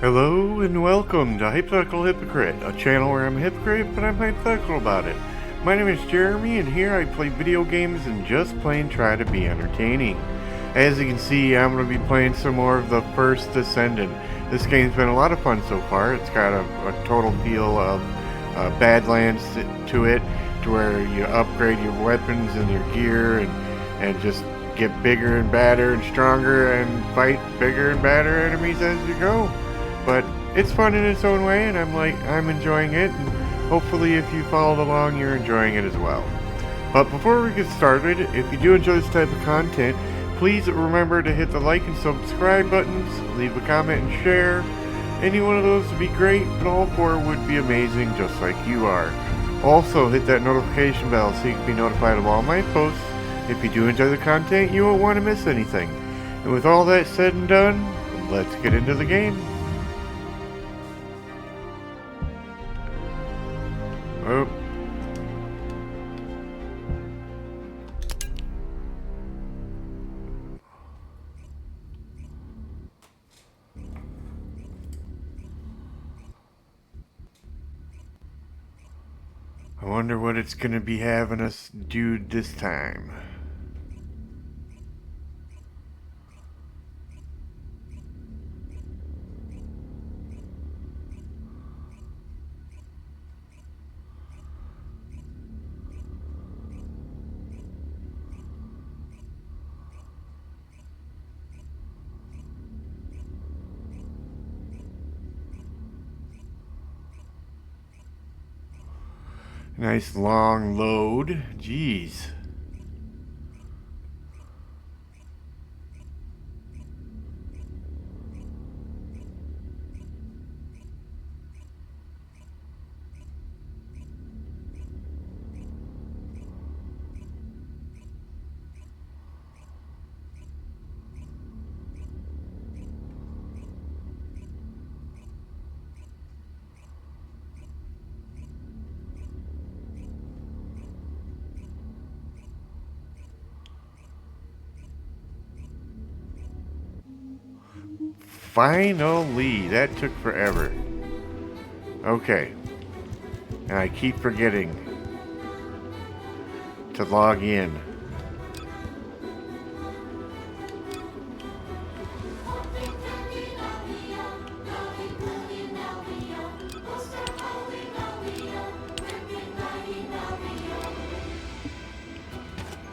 Hello and welcome to Hypothetical Hypocrit, a channel where I'm a hypocrite, but I'm hypothetical about it. My name is Jeremy, and here I play video games and just plain try to be entertaining. As you can see, I'm going to be playing some more of the first Descendant. This game's been a lot of fun so far. It's got a total feel of Badlands to it, to where you upgrade your weapons and your gear and just get bigger and badder and stronger and fight bigger and badder enemies as you go. But it's fun in its own way, and I'm enjoying it, and hopefully if you followed along, you're enjoying it as well. But before we get started, if you do enjoy this type of content, please remember to hit the like and subscribe buttons, leave a comment and share. Any one of those would be great, but all four would be amazing, just like you are. Also, hit that notification bell so you can be notified of all my posts. If you do enjoy the content, you won't want to miss anything. And with all that said and done, let's get into the game. Oh. I wonder what it's gonna be having us do this time. Nice long load. Jeez. Finally, that took forever. Okay. And I keep forgetting to log in.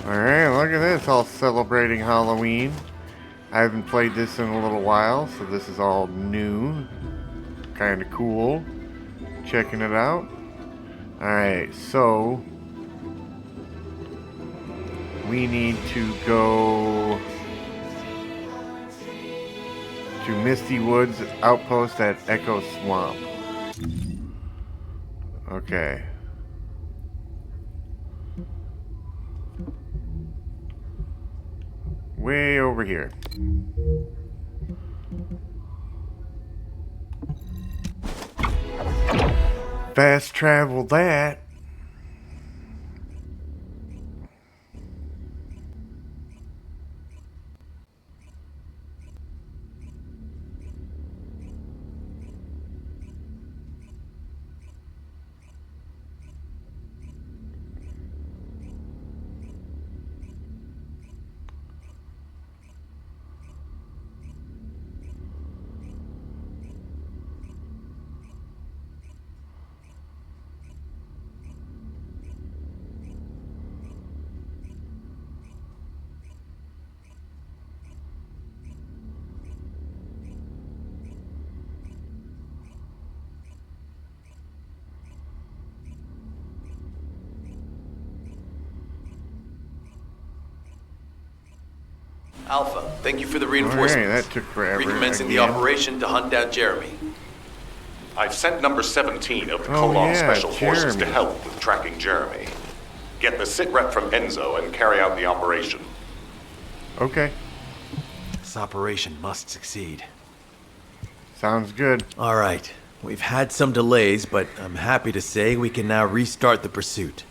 Alright, look at this, all celebrating Halloween. I haven't played this in a little while, so this is all new. Kinda cool. Checking it out. Alright, so we need to go to Misty Woods Outpost at Echo Swamp. Okay. Way over here. Fast travel that. Alpha, thank you for the reinforcements. Alright, that took forever. Recommencing the operation to hunt down Jeremy. I've sent number 17 of the Colon Special Forces to help with tracking Jeremy. Get the sit rep from Enzo and carry out the operation. Okay. This operation must succeed. Sounds good. All right. We've had some delays, but I'm happy to say we can now restart the pursuit.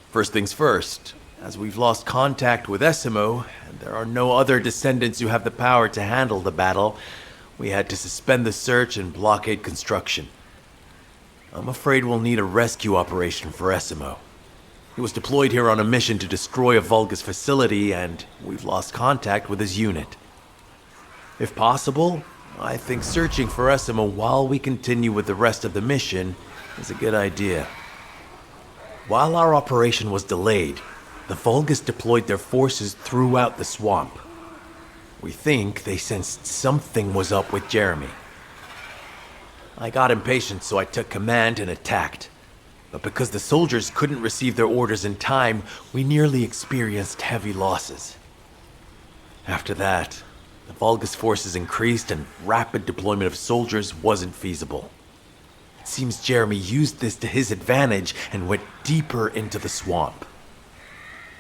First things first, as we've lost contact with Essimo, and there are no other descendants who have the power to handle the battle, we had to suspend the search and blockade construction. I'm afraid we'll need a rescue operation for Esimo. He was deployed here on a mission to destroy a Vulgus facility, and we've lost contact with his unit. If possible, I think searching for Esimo while we continue with the rest of the mission is a good idea. While our operation was delayed, the Vulgus deployed their forces throughout the swamp. We think they sensed something was up with Jeremy. I got impatient, so I took command and attacked. But because the soldiers couldn't receive their orders in time, we nearly experienced heavy losses. After that, the Vulgus forces increased and rapid deployment of soldiers wasn't feasible. It seems Jeremy used this to his advantage and went deeper into the swamp.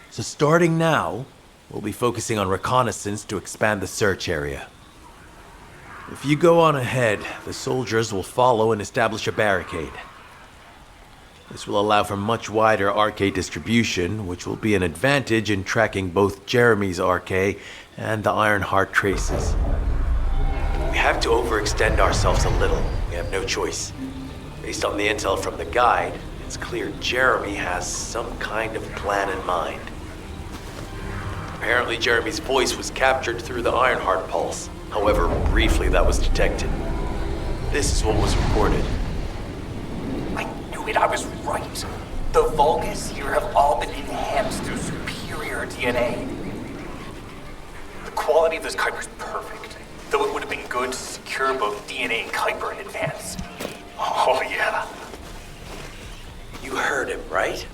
So starting now, we'll be focusing on reconnaissance to expand the search area. If you go on ahead, the soldiers will follow and establish a barricade. This will allow for much wider RK distribution, which will be an advantage in tracking both Jeremy's RK and the Ironheart traces. We have to overextend ourselves a little. We have no choice. Based on the intel from the guide, it's clear Jeremy has some kind of plan in mind. Apparently Jeremy's voice was captured through the Ironheart pulse. However, briefly that was detected. This is what was recorded. I was right. The Vulgus here have all been enhanced through superior DNA. The quality of this Kuiper's perfect, though it would have been good to secure both DNA and Kuiper in advance. Oh yeah. You heard him, right?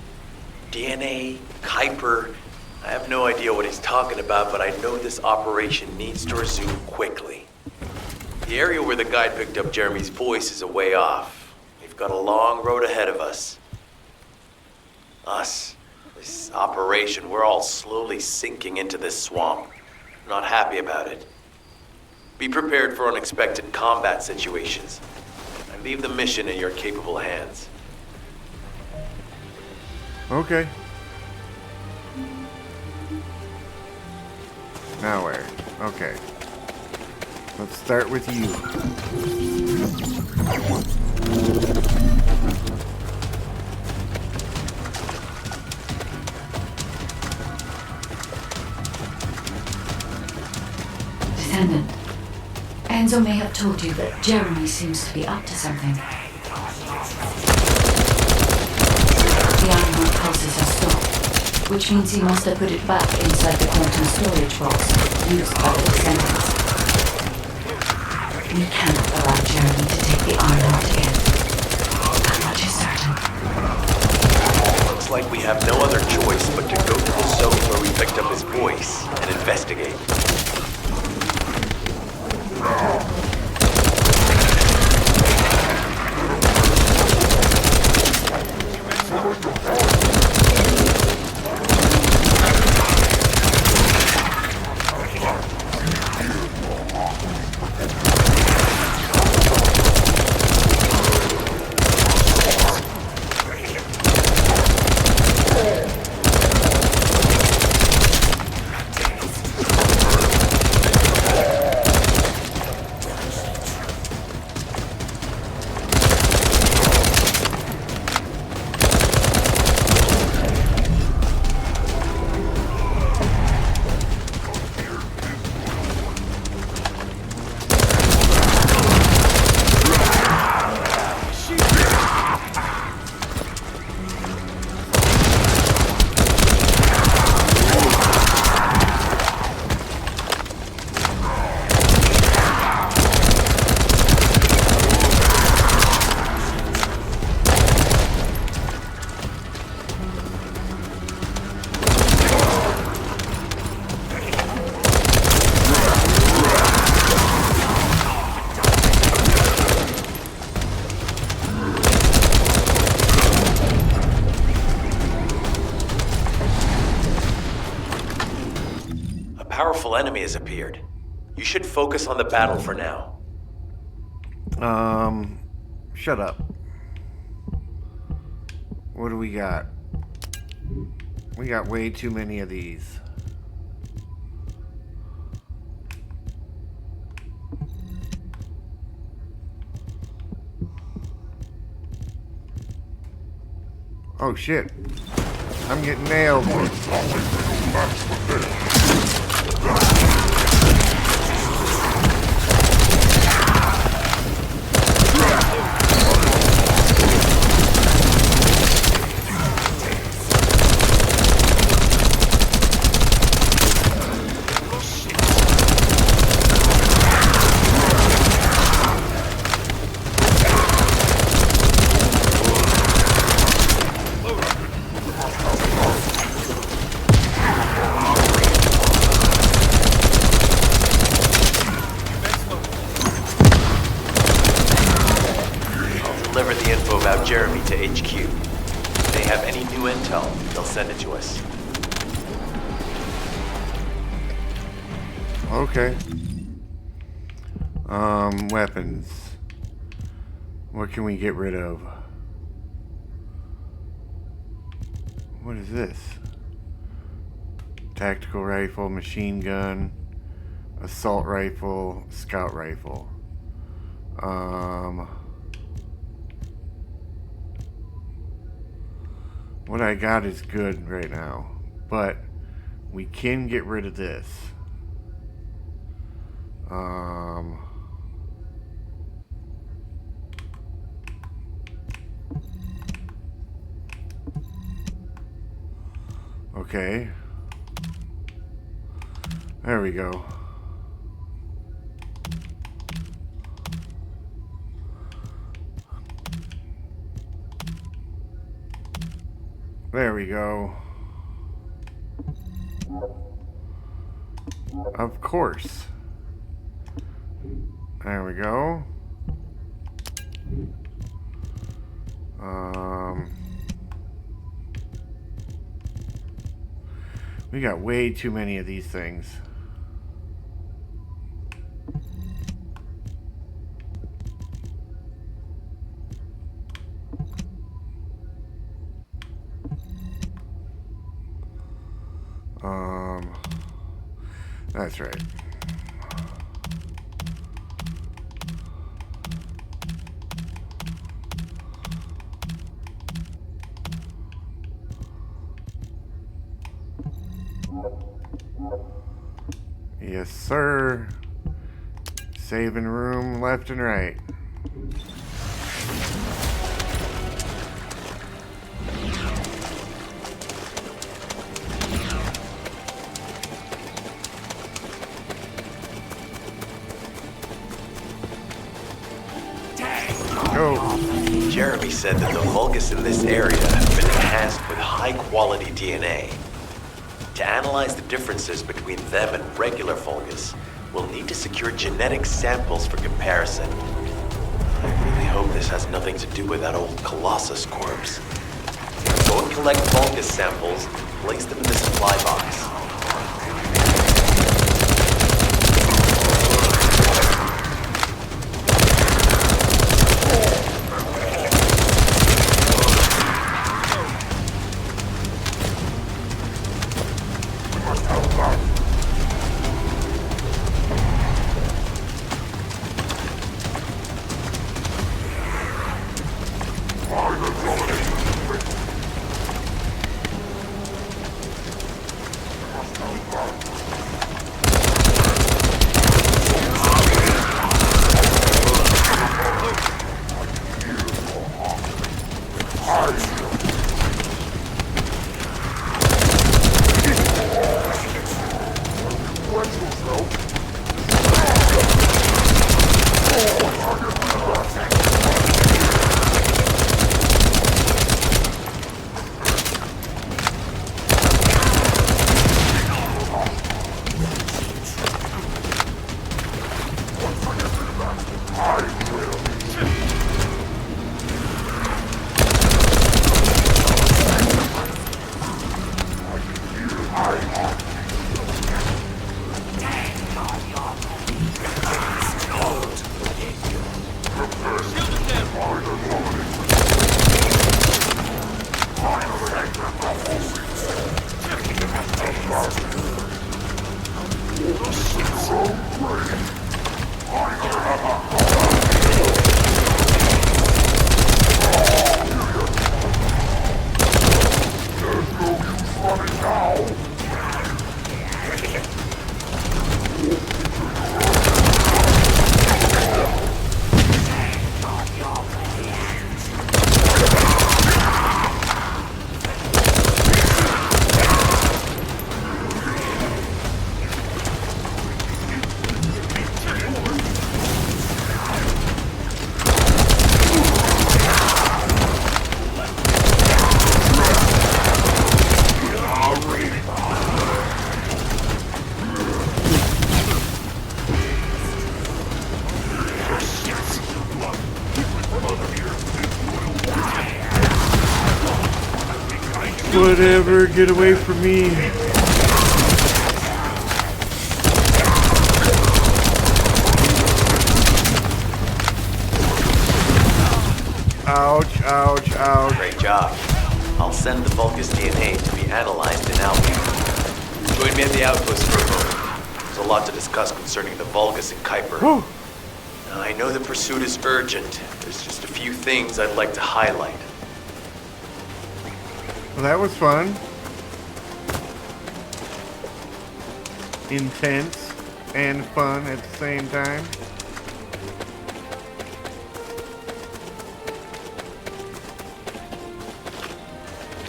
DNA, Kuiper. I have no idea what he's talking about, but I know this operation needs to resume quickly. The area where the guide picked up Jeremy's voice is a way off. We've got a long road ahead of us. This operation, we're all slowly sinking into this swamp. I'm not happy about it. Be prepared for unexpected combat situations. I leave the mission in your capable hands. Okay. Now where? Okay. Let's start with you. Descendant, Enzo may have told you that Jeremy seems to be up to something. The Ironheart pulses are stopped, which means he must have put it back inside the quantum storage box used by the Descendants. We cannot allow Jeremy to take the Ironheart again. That much is certain. Looks like we have no other choice but to go to the zone where we picked up his voice and investigate. Powerful enemy has appeared. You should focus on the battle for now. Shut up. What do we got? We got way too many of these. Oh shit. I'm getting nailed. Deliver the info about Jeremy to HQ. If they have any new intel, they'll send it to us. Okay. Weapons. What can we get rid of? What is this? Tactical rifle, machine gun, assault rifle, scout rifle. What I got is good right now, but we can get rid of this. Okay. There we go. There we go. Of course. There we go. We got way too many of these things. That's right. Yes, sir. Saving room left and right. Go. Jeremy said that the Vulgus in this area have been enhanced with high-quality DNA. To analyze the differences between them and regular Vulgus, we'll need to secure genetic samples for comparison. I really hope this has nothing to do with that old Colossus corpse. Go and collect Vulgus samples and place them in the supply box. Whatever, get away from me. Ouch, ouch, ouch. Great job. I'll send the Vulgus DNA to be analyzed in Alpha. Join me at the outpost for a moment. There's a lot to discuss concerning the Vulgus and Kuiper. Whew. Now, I know the pursuit is urgent. There's just a few things I'd like to highlight. Well, that was fun. Intense and fun at the same time.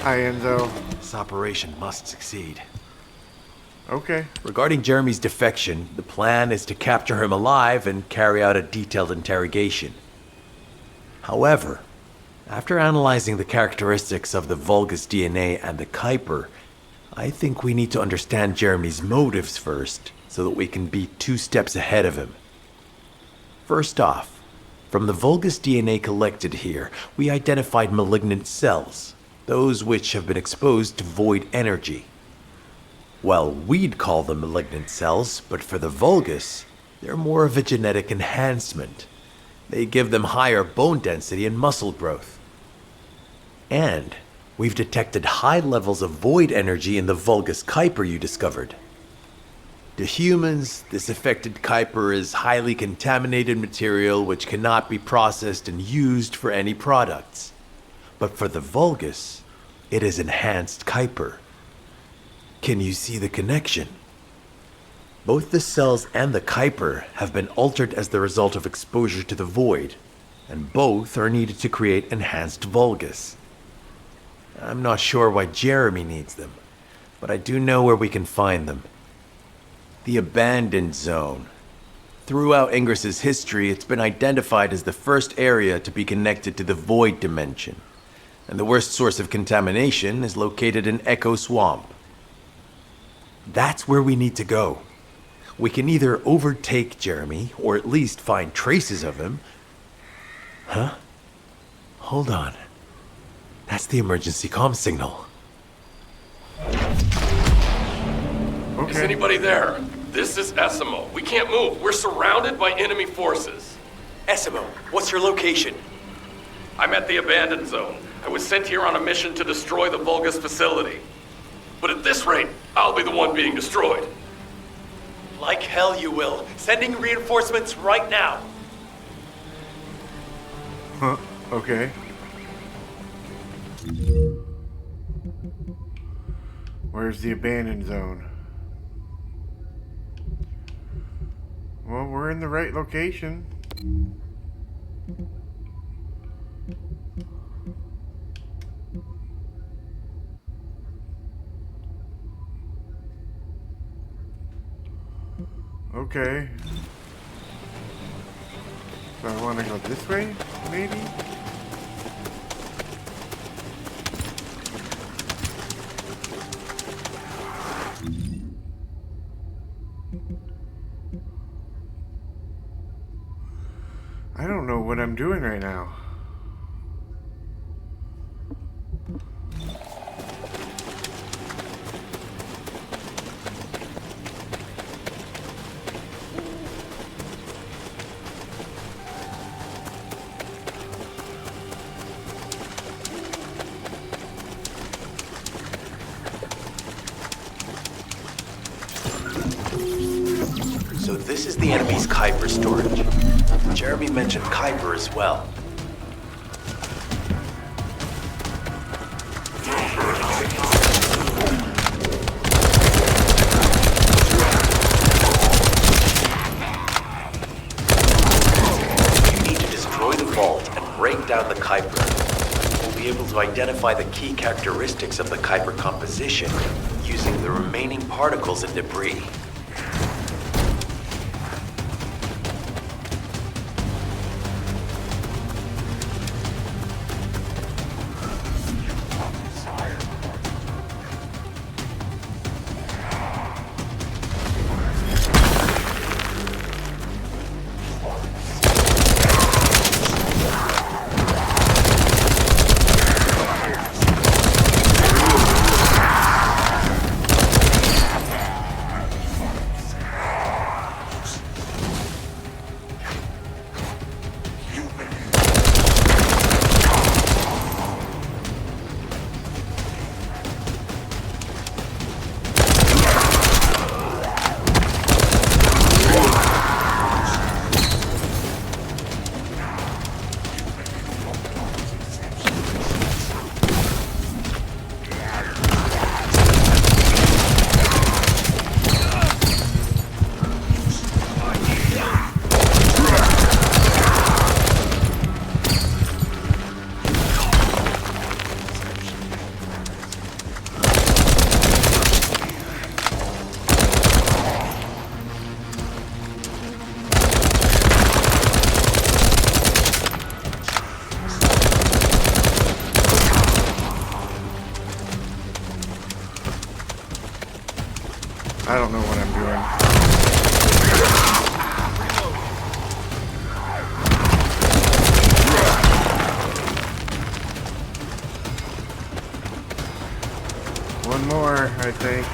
Hi, Enzo. This operation must succeed. Okay. Regarding Jeremy's defection, the plan is to capture him alive and carry out a detailed interrogation. However, after analyzing the characteristics of the Vulgus DNA and the Kuiper, I think we need to understand Jeremy's motives first, so that we can be 2 steps ahead of him. First off, from the Vulgus DNA collected here, we identified malignant cells, those which have been exposed to void energy. Well, we'd call them malignant cells, but for the Vulgus, they're more of a genetic enhancement. They give them higher bone density and muscle growth. And we've detected high levels of void energy in the Vulgus Kuiper you discovered. To humans, this affected Kuiper is highly contaminated material which cannot be processed and used for any products. But for the Vulgus, it is enhanced Kuiper. Can you see the connection? Both the cells and the Kuiper have been altered as the result of exposure to the void, and both are needed to create enhanced Vulgus. I'm not sure why Jeremy needs them, but I do know where we can find them. The Abandoned Zone. Throughout Ingris's history, it's been identified as the first area to be connected to the Void Dimension, and the worst source of contamination is located in Echo Swamp. That's where we need to go. We can either overtake Jeremy, or at least find traces of him. Huh? Hold on. That's the emergency comm signal. Okay. Is anybody there? This is Essimo. We can't move. We're surrounded by enemy forces. Essimo, what's your location? I'm at the Abandoned Zone. I was sent here on a mission to destroy the Vulgus facility. But at this rate, I'll be the one being destroyed. Like hell you will. Sending reinforcements right now. Huh? Okay. Where's the abandoned zone? Well, we're in the right location. Okay. So I want to go this way, maybe? I don't know what I'm doing right now. So this is the enemy's Kuiper storage. Jeremy mentioned Kuiper as well. You need to destroy the vault and break down the Kuiper. We'll be able to identify the key characteristics of the Kuiper composition using the remaining particles and debris. I don't know what I'm doing. One more, I think.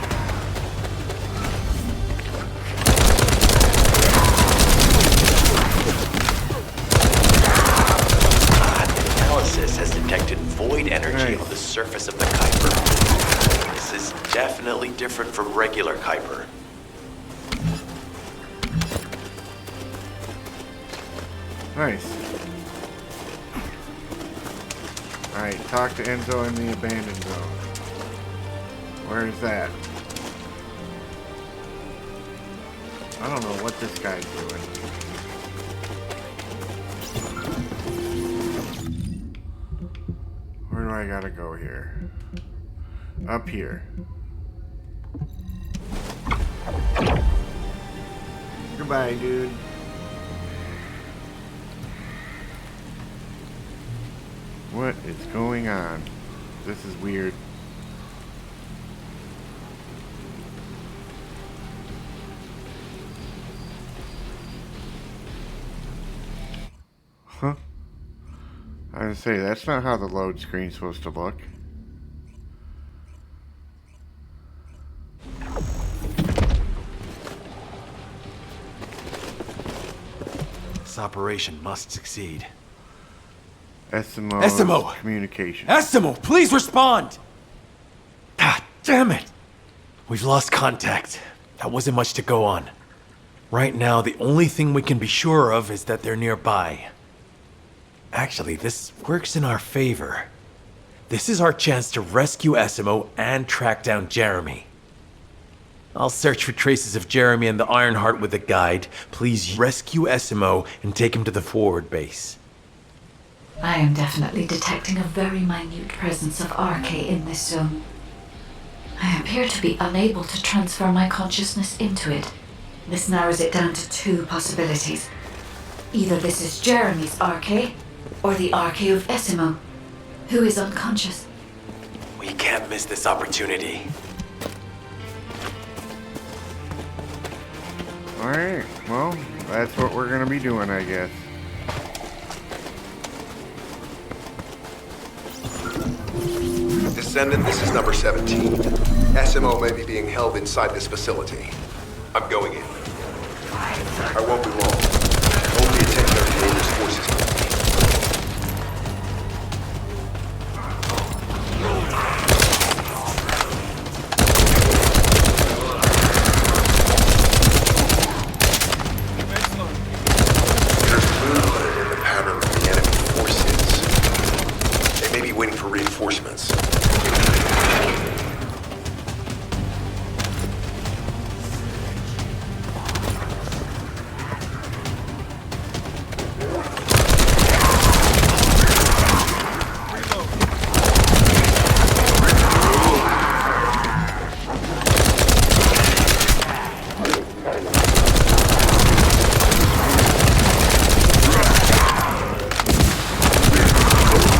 Analysis has detected void energy on the surface of the Kuiper. This is definitely different from regular Kuiper. Nice. Alright, talk to Enzo in the abandoned zone. Where is that? I don't know what this guy's doing. Where do I gotta go here? Up here. Goodbye, dude. What is going on? This is weird. Huh? I was gonna say, that's not how the load screen's supposed to look. This operation must succeed. SMO communication. Essimo, please respond! Ah, damn it! We've lost contact. That wasn't much to go on. Right now, the only thing we can be sure of is that they're nearby. Actually, this works in our favor. This is our chance to rescue Essimo and track down Jeremy. I'll search for traces of Jeremy and the Ironheart with a guide. Please rescue Essimo and take him to the forward base. I am definitely detecting a very minute presence of RK in this zone. I appear to be unable to transfer my consciousness into it. This narrows it down to two possibilities. Either this is Jeremy's RK, or the RK of Essimo, who is unconscious. We can't miss this opportunity. Alright, well, that's what we're gonna be doing, I guess. Descendant, this is number 17. SMO may be being held inside this facility. I'm going in. I won't be long. Only attention of the Aegis forces. There's movement in the pattern of the enemy forces. They may be waiting for reinforcements.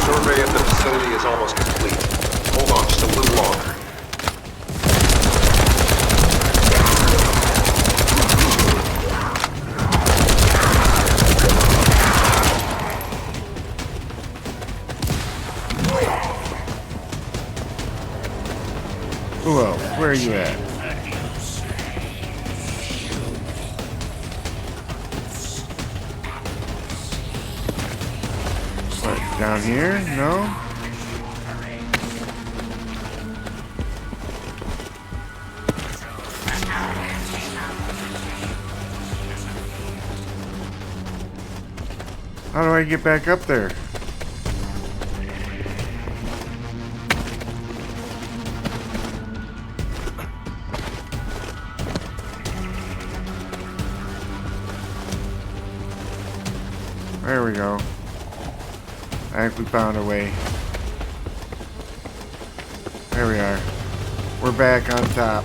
Survey of the facility is almost complete. Hold on just a little longer. Who else? Where are you at? What, down here? No? How do I get back up there? There we go. I think we found a way. There we are. We're back on top.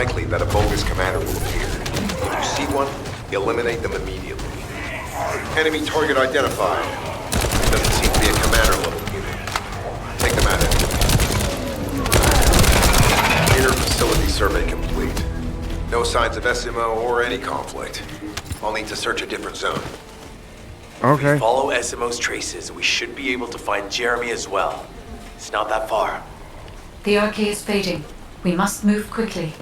unlikely that a bogus commander will appear. If you see one, eliminate them immediately. Enemy target identified. Doesn't seem to be a commander level unit. Take them out anyway. Inner facility survey complete. No signs of SMO or any conflict. I'll need to search a different zone. If we follow SMO's traces, we should be able to find Jeremy as well. It's not that far. The RK is fading. We must move quickly.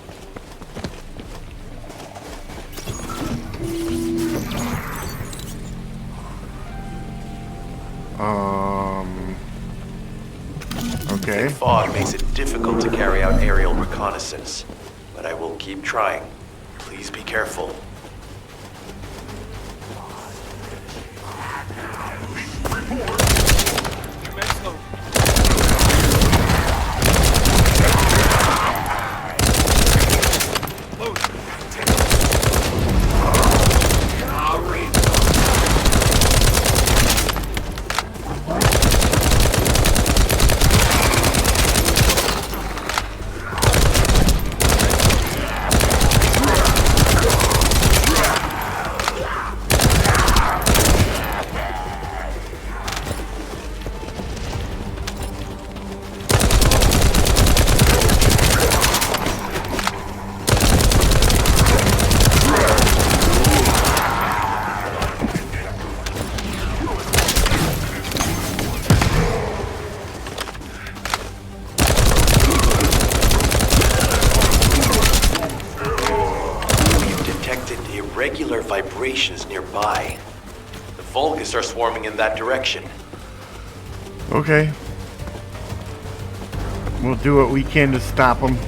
Okay. Thick fog makes it difficult to carry out aerial reconnaissance, but I will keep trying. Please be careful. Irregular vibrations nearby. The Vulgus are swarming in that direction. Okay. We'll do what we can to stop them.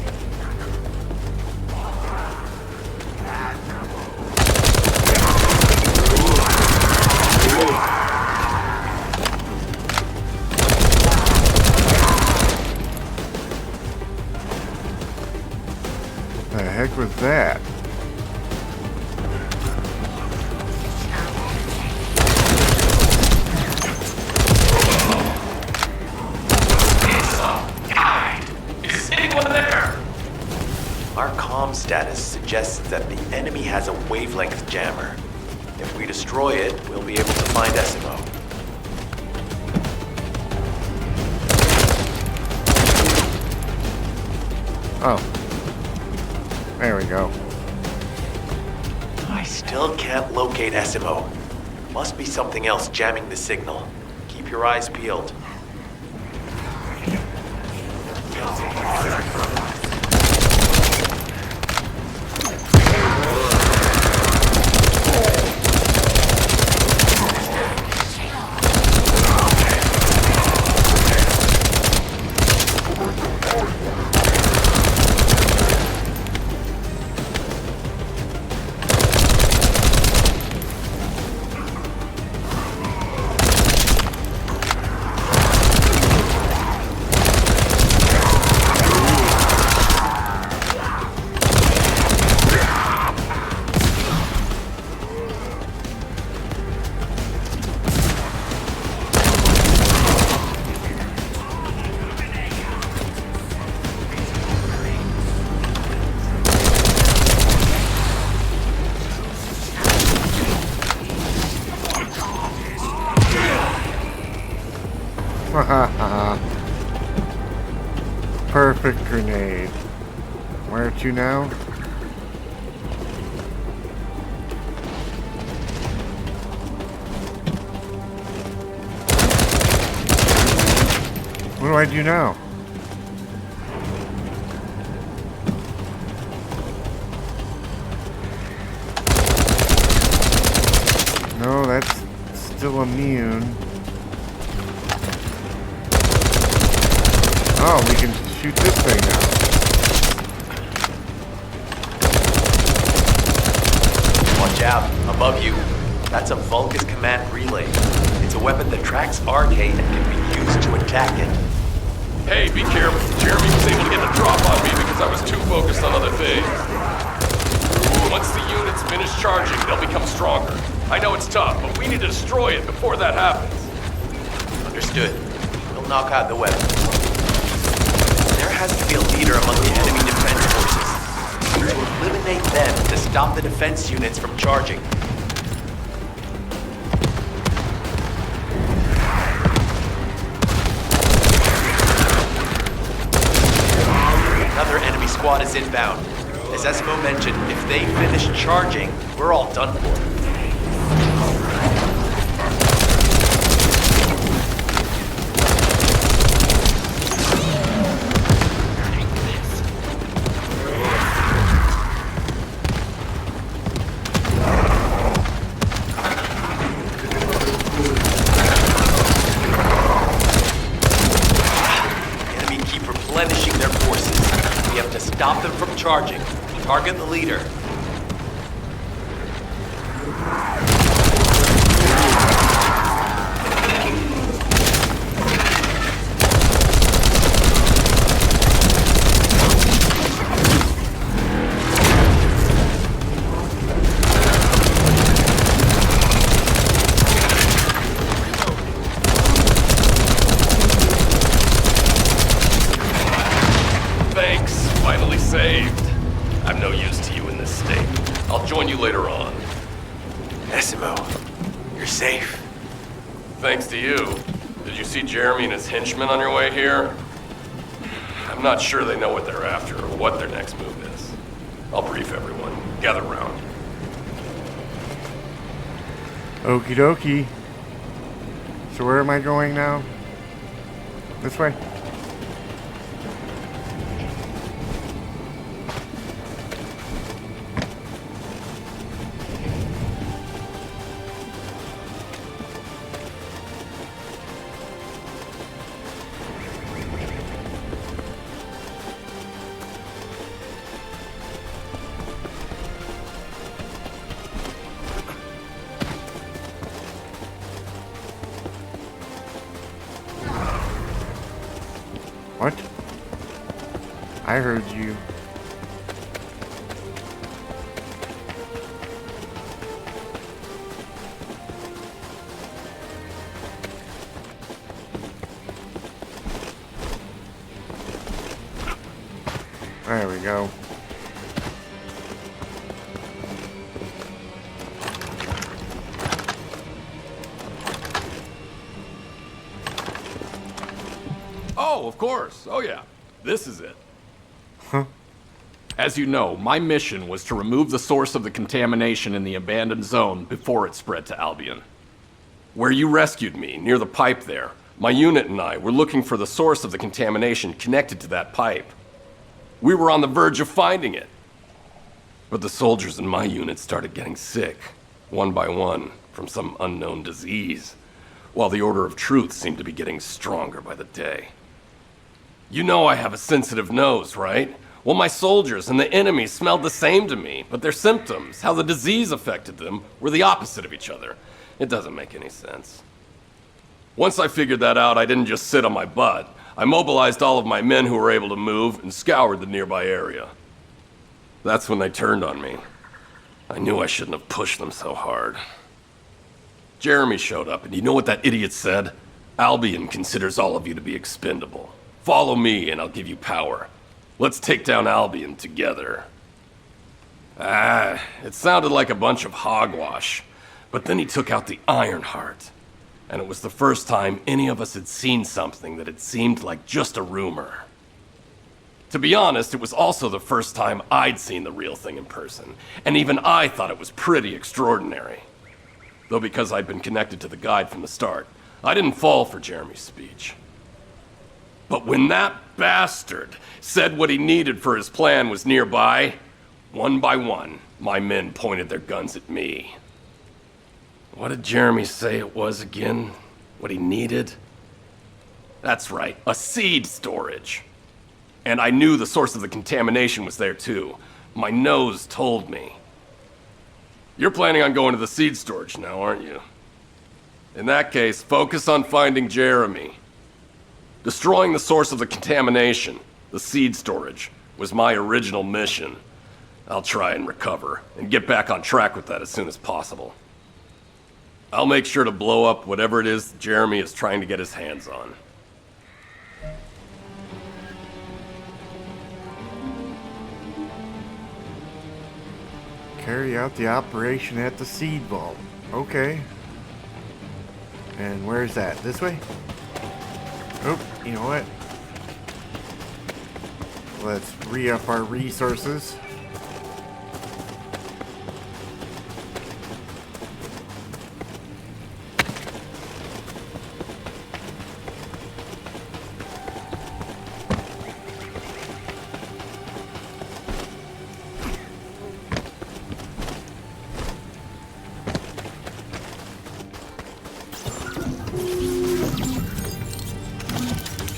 The heck was that? Our comm status suggests that the enemy has a wavelength jammer. If we destroy it, we'll be able to find SMO. Oh. There we go. I still can't locate SMO. Must be something else jamming the signal. Keep your eyes peeled. Perfect grenade. Where to now? What do I do now? No, that's still immune. Oh, we can shoot this thing now. Watch out, above you. That's a Vulgus command relay. It's a weapon that tracks RK and can be used to attack it. Hey, be careful. Jeremy was able to get the drop on me because I was too focused on other things. Once the units finish charging, they'll become stronger. I know it's tough, but we need to destroy it before that happens. Understood. We'll knock out the weapon. There has to be a leader among the enemy defense forces. to eliminate them to stop the defense units from charging. Another enemy squad is inbound. As Esmo mentioned, if they finish charging, we're all done for. Replenishing their forces. We have to stop them from charging. Target the leader. Saved. I'm no use to you in this state. I'll join you later on. Esmo, you're safe. Thanks to you. Did you see Jeremy and his henchmen on your way here? I'm not sure they know what they're after or what their next move is. I'll brief everyone. Gather round. Okie dokie. So where am I going now? This way? What? I heard you. There we go. Oh, of course. Oh, yeah. This is it. Huh? As you know, my mission was to remove the source of the contamination in the abandoned zone before it spread to Albion. Where you rescued me, near the pipe there, my unit and I were looking for the source of the contamination connected to that pipe. We were on the verge of finding it. But the soldiers in my unit started getting sick, one by one, from some unknown disease, while the Order of Truth seemed to be getting stronger by the day. You know I have a sensitive nose, right? Well, my soldiers and the enemy smelled the same to me, but their symptoms, how the disease affected them, were the opposite of each other. It doesn't make any sense. Once I figured that out, I didn't just sit on my butt. I mobilized all of my men who were able to move and scoured the nearby area. That's when they turned on me. I knew I shouldn't have pushed them so hard. Jeremy showed up, and you know what that idiot said? Albion considers all of you to be expendable. Follow me, and I'll give you power. Let's take down Albion together. It sounded like a bunch of hogwash. But then he took out the Ironheart. And it was the first time any of us had seen something that had seemed like just a rumor. To be honest, it was also the first time I'd seen the real thing in person. And even I thought it was pretty extraordinary. Though because I'd been connected to the guide from the start, I didn't fall for Jeremy's speech. But when that bastard said what he needed for his plan was nearby, one by one, my men pointed their guns at me. What did Jeremy say it was again? What he needed? That's right, a seed storage. And I knew the source of the contamination was there too. My nose told me. You're planning on going to the seed storage now, aren't you? In that case, focus on finding Jeremy. Destroying the source of the contamination, the seed storage, was my original mission. I'll try and recover, and get back on track with that as soon as possible. I'll make sure to blow up whatever it is Jeremy is trying to get his hands on. Carry out the operation at the seed vault. Okay. And where's that? This way? Oh, you know what? Let's re-up our resources.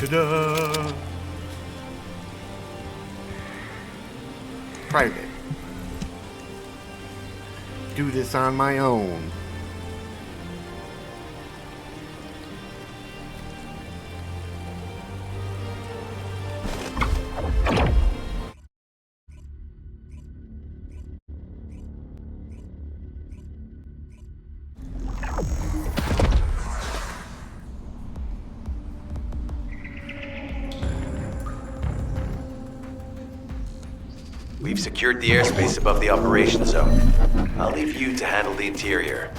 Ta-da! Private. Do this on my own. We've secured the airspace above the operation zone. I'll leave you to handle the interior.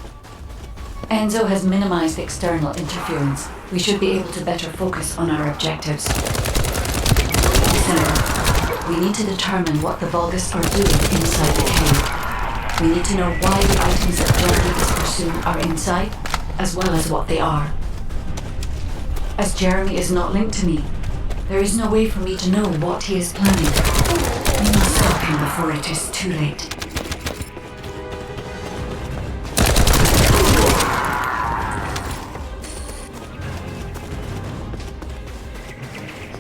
Enzo has minimized external interference. We should be able to better focus on our objectives. Descendant, we need to determine what the Vulgus are doing inside the cave. We need to know why the items that Jeremy is pursuing are inside, as well as what they are. As Jeremy is not linked to me, there is no way for me to know what he is planning. We must stop him before it is too late.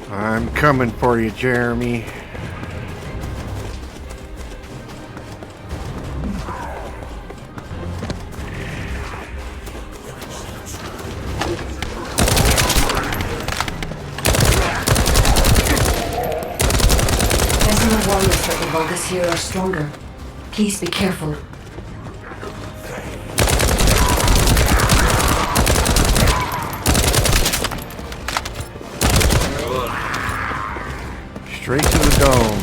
I'm coming for you, Jeremy. The Vulgus here are stronger. Please be careful. Straight to the dome.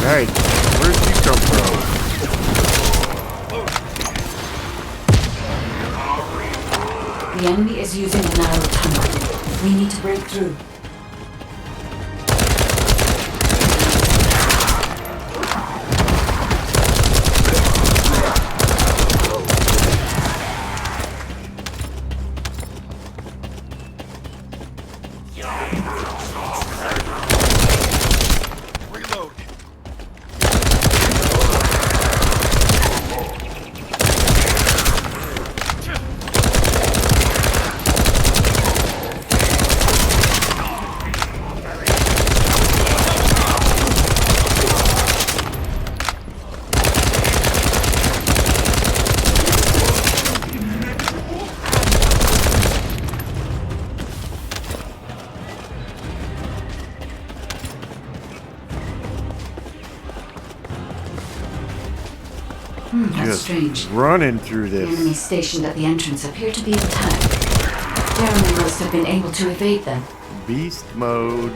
Right. Where'd you come from? The enemy is using a narrow tunnel. We need to break through. That's strange. Running through this. The enemies stationed at the entrance appear to be attacked. Jeremy must have been able to evade them. Beast mode.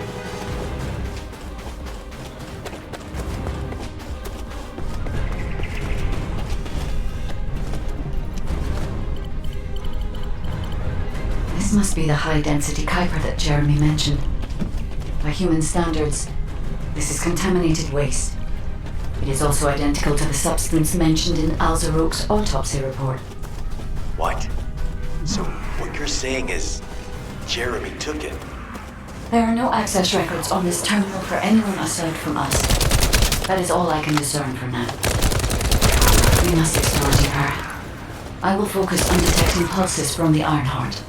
This must be the high-density Kuiper that Jeremy mentioned. By human standards, this is contaminated waste. It is also identical to the substance mentioned in Alzarok's autopsy report. What? So what you're saying is Jeremy took it? There are no access records on this terminal for anyone aside from us. That is all I can discern for now. We must explore deeper. I will focus on detecting pulses from the Ironheart.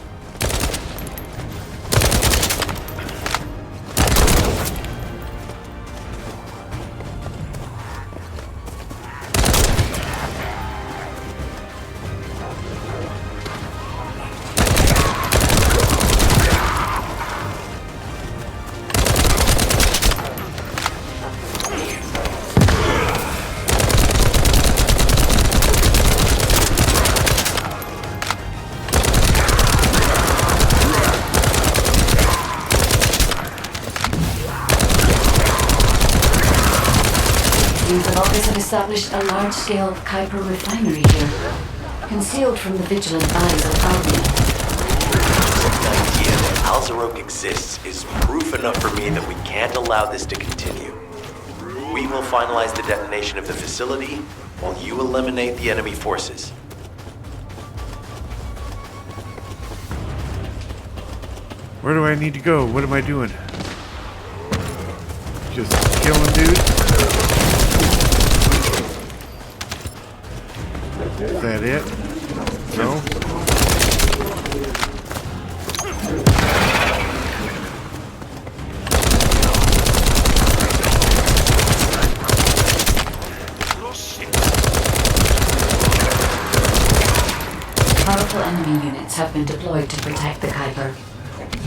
established a large-scale Kuiper refinery here, concealed from the vigilant eyes of Albion. The idea that Alzarok exists is proof enough for me that we can't allow this to continue. We will finalize the detonation of the facility while you eliminate the enemy forces. Where do I need to go? What am I doing? Just killing dudes? Is that it? No? Powerful enemy units have been deployed to protect the Kuiper.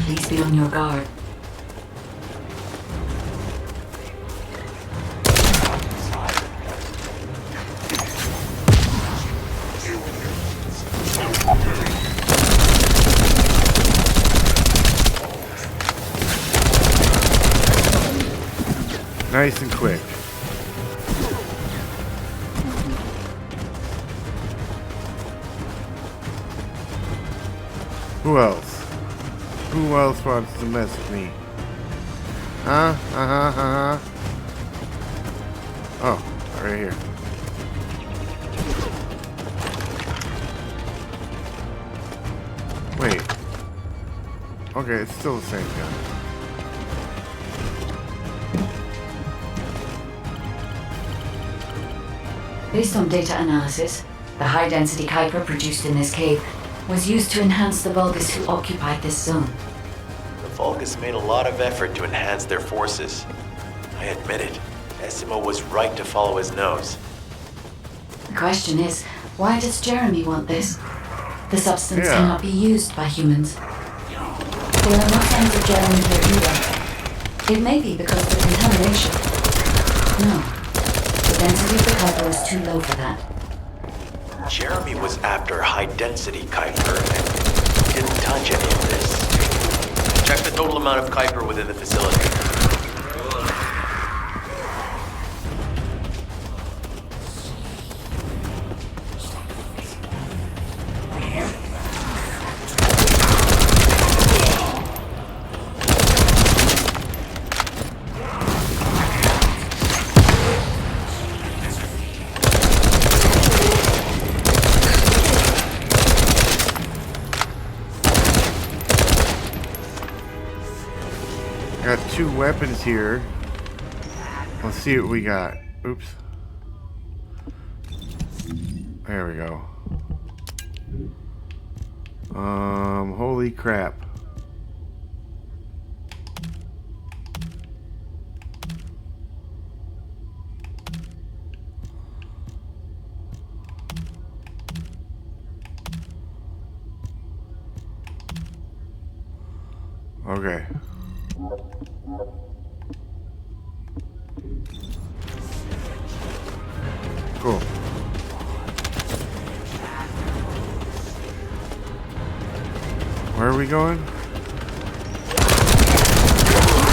Please be on your guard. Nice and quick. Who else? Who else wants to mess with me? Huh? Oh, right here. Wait. Okay, it's still the same gun. Based on data analysis, the high-density Kuiper produced in this cave was used to enhance the Vulgus who occupied this zone. The Vulgus made a lot of effort to enhance their forces. I admit it. Essimo was right to follow his nose. The question is, why does Jeremy want this? The substance Yeah. cannot be used by humans. There are no signs of Jeremy here either. It may be because of the contamination. No. The density of the Kuiper is too low for that. Jeremy was after high-density Kuiper and didn't touch any of this. Check the total amount of Kuiper within the facility. Got 2 weapons here. Let's see what we got. Oops. There we go. Holy crap. Okay. Cool. Where are we going?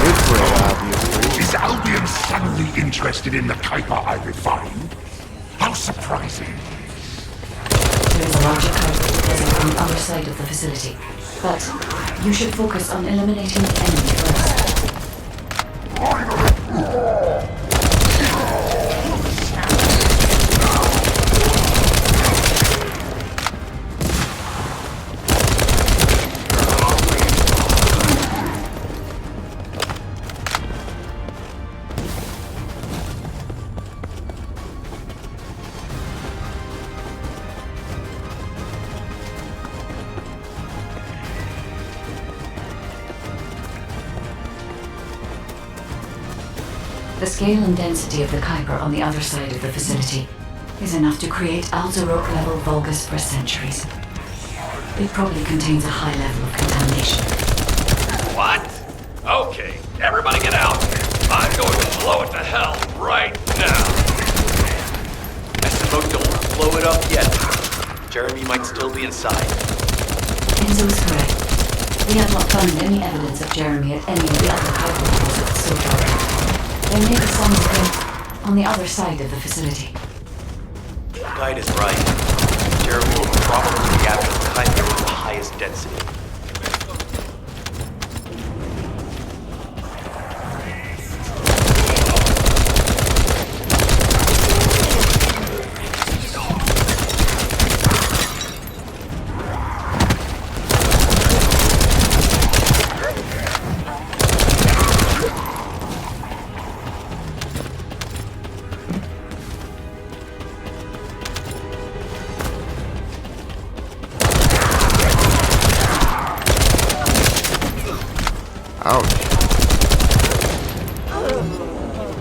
This way, obviously. Is Albion suddenly interested in the Kuiper I refined? How surprising. There is a larger Kuiper present on the other side of the facility. But you should focus on eliminating the enemy first. The scale and density of the Kuiper on the other side of the facility is enough to create Alzarok-level Vulgus for centuries. It probably contains a high level of contamination. What? Okay, everybody get out. I'm going to blow it to hell right now. Essimo, don't blow it up yet. Jeremy might still be inside. Enzo is correct. We have not found any evidence of Jeremy at any of the other Kuiper deposits so far. There may be signs of him on the other side of the facility. Guide is right. Jeremy will probably be after the Kuiper with the highest density.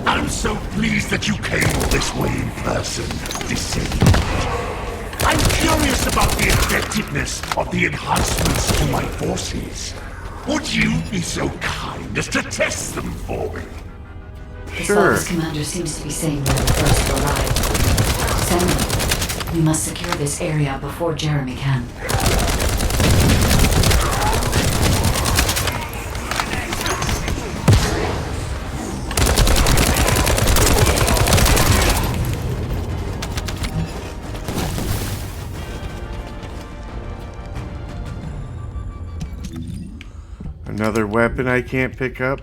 I'm so pleased that you came all this way in person, Descendant. I'm curious about the effectiveness of the enhancements to my forces. Would you be so kind as to test them for me? The Vulgus commander seems to be saying we're the first to arrive. Send them. We must secure this area before Jeremy can. Another weapon I can't pick up.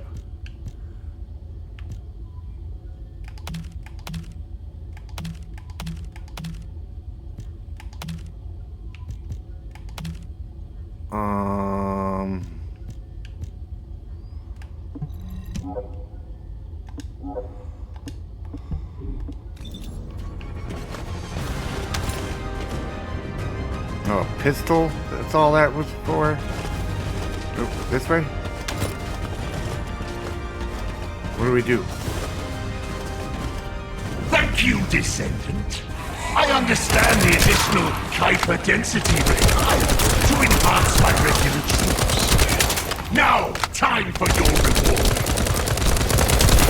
Oh, a pistol? That's all that was for? Oh, this way? What do we do? Thank you, Descendant. I understand the additional Kuiper density required to enhance my regular troops. Now, time for your reward.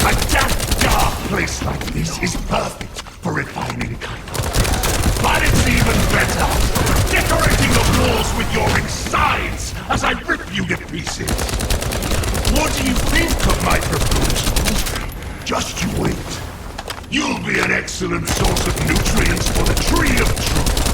A damp, dark place like this is perfect for refining Kuiper. But it's even better for decorating the walls with your insides as I rip you to pieces. What do you think of my proposal? Just you wait. You'll be an excellent source of nutrients for the Tree of Truth.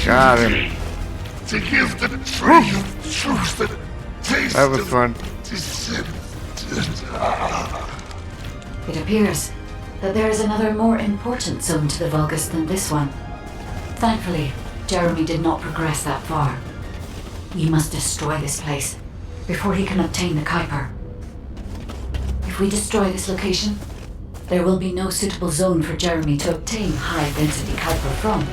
Got him. To give the Tree of Truth the taste That was fun. It appears that there is another more important zone to the Vulgus than this one. Thankfully, Jeremy did not progress that far. We must destroy this place before he can obtain the Kuiper. If we destroy this location, there will be no suitable zone for Jeremy to obtain high-density Kuiper from.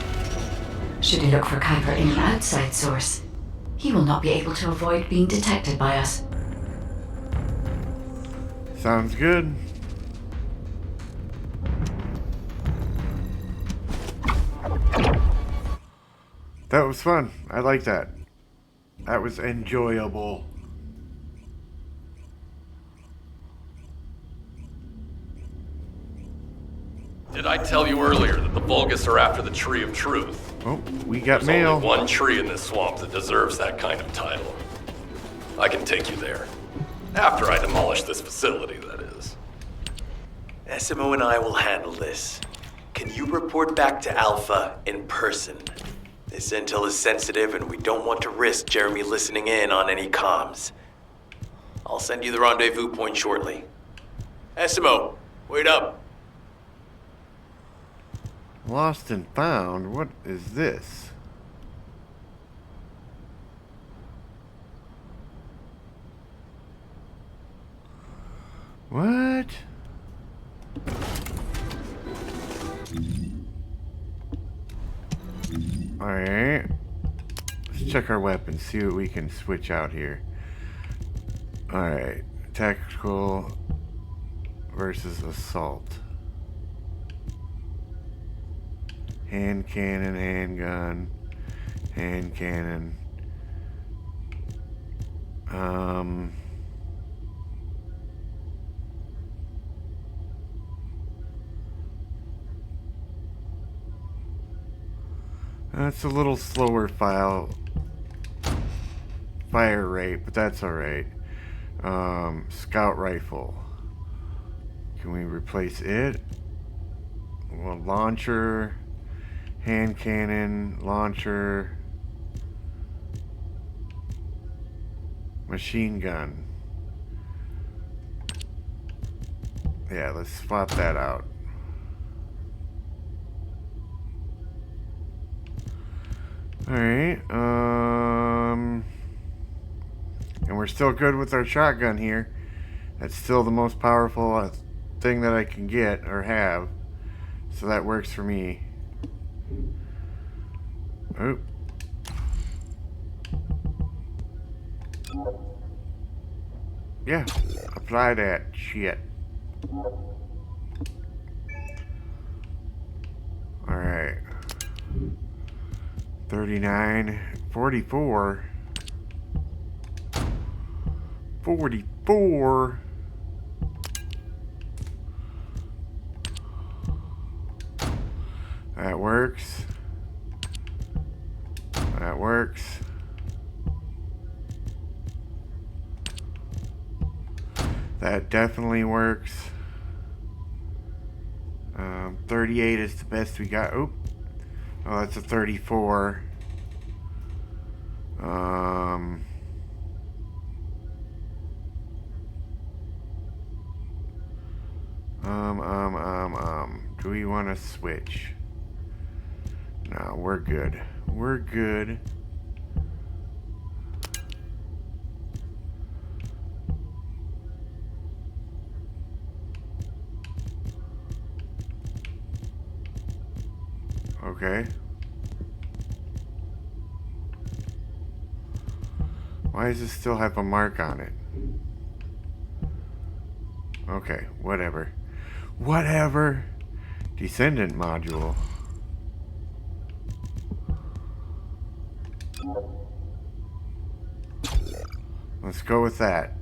Should he look for Kuiper in an outside source, he will not be able to avoid being detected by us. Sounds good. That was fun. I like that. That was enjoyable. Did I tell you earlier that the Vulgus are after the Tree of Truth? Oh, we got There's mail. only one tree in this swamp that deserves that kind of title. I can take you there. After I demolish this facility, that is. SMO and I will handle this. Can you report back to Alpha in person? This intel is sensitive and we don't want to risk Jeremy listening in on any comms. I'll send you the rendezvous point shortly. SMO, wait up. Lost and found? What is this? What? Alright. Let's check our weapons, see what we can switch out here. Alright. Tactical versus assault. Hand cannon, handgun, hand cannon. That's a little slower fire rate, but that's alright. Scout rifle. Can we replace it? Well, launcher, hand cannon, launcher, machine gun. Yeah, let's swap that out. Alright, and we're still good with our shotgun here. That's still the most powerful thing that I can get or have. So that works for me. Oh. Yeah, apply that shit. Alright. 39, 44. 44. That works. That works. That definitely works. 38 is the best we got. Oh, that's a 34. Do we want to switch? No, we're good. We're good. Okay. Why does it still have a mark on it? Okay, whatever. Whatever. Descendant module. Let's go with that.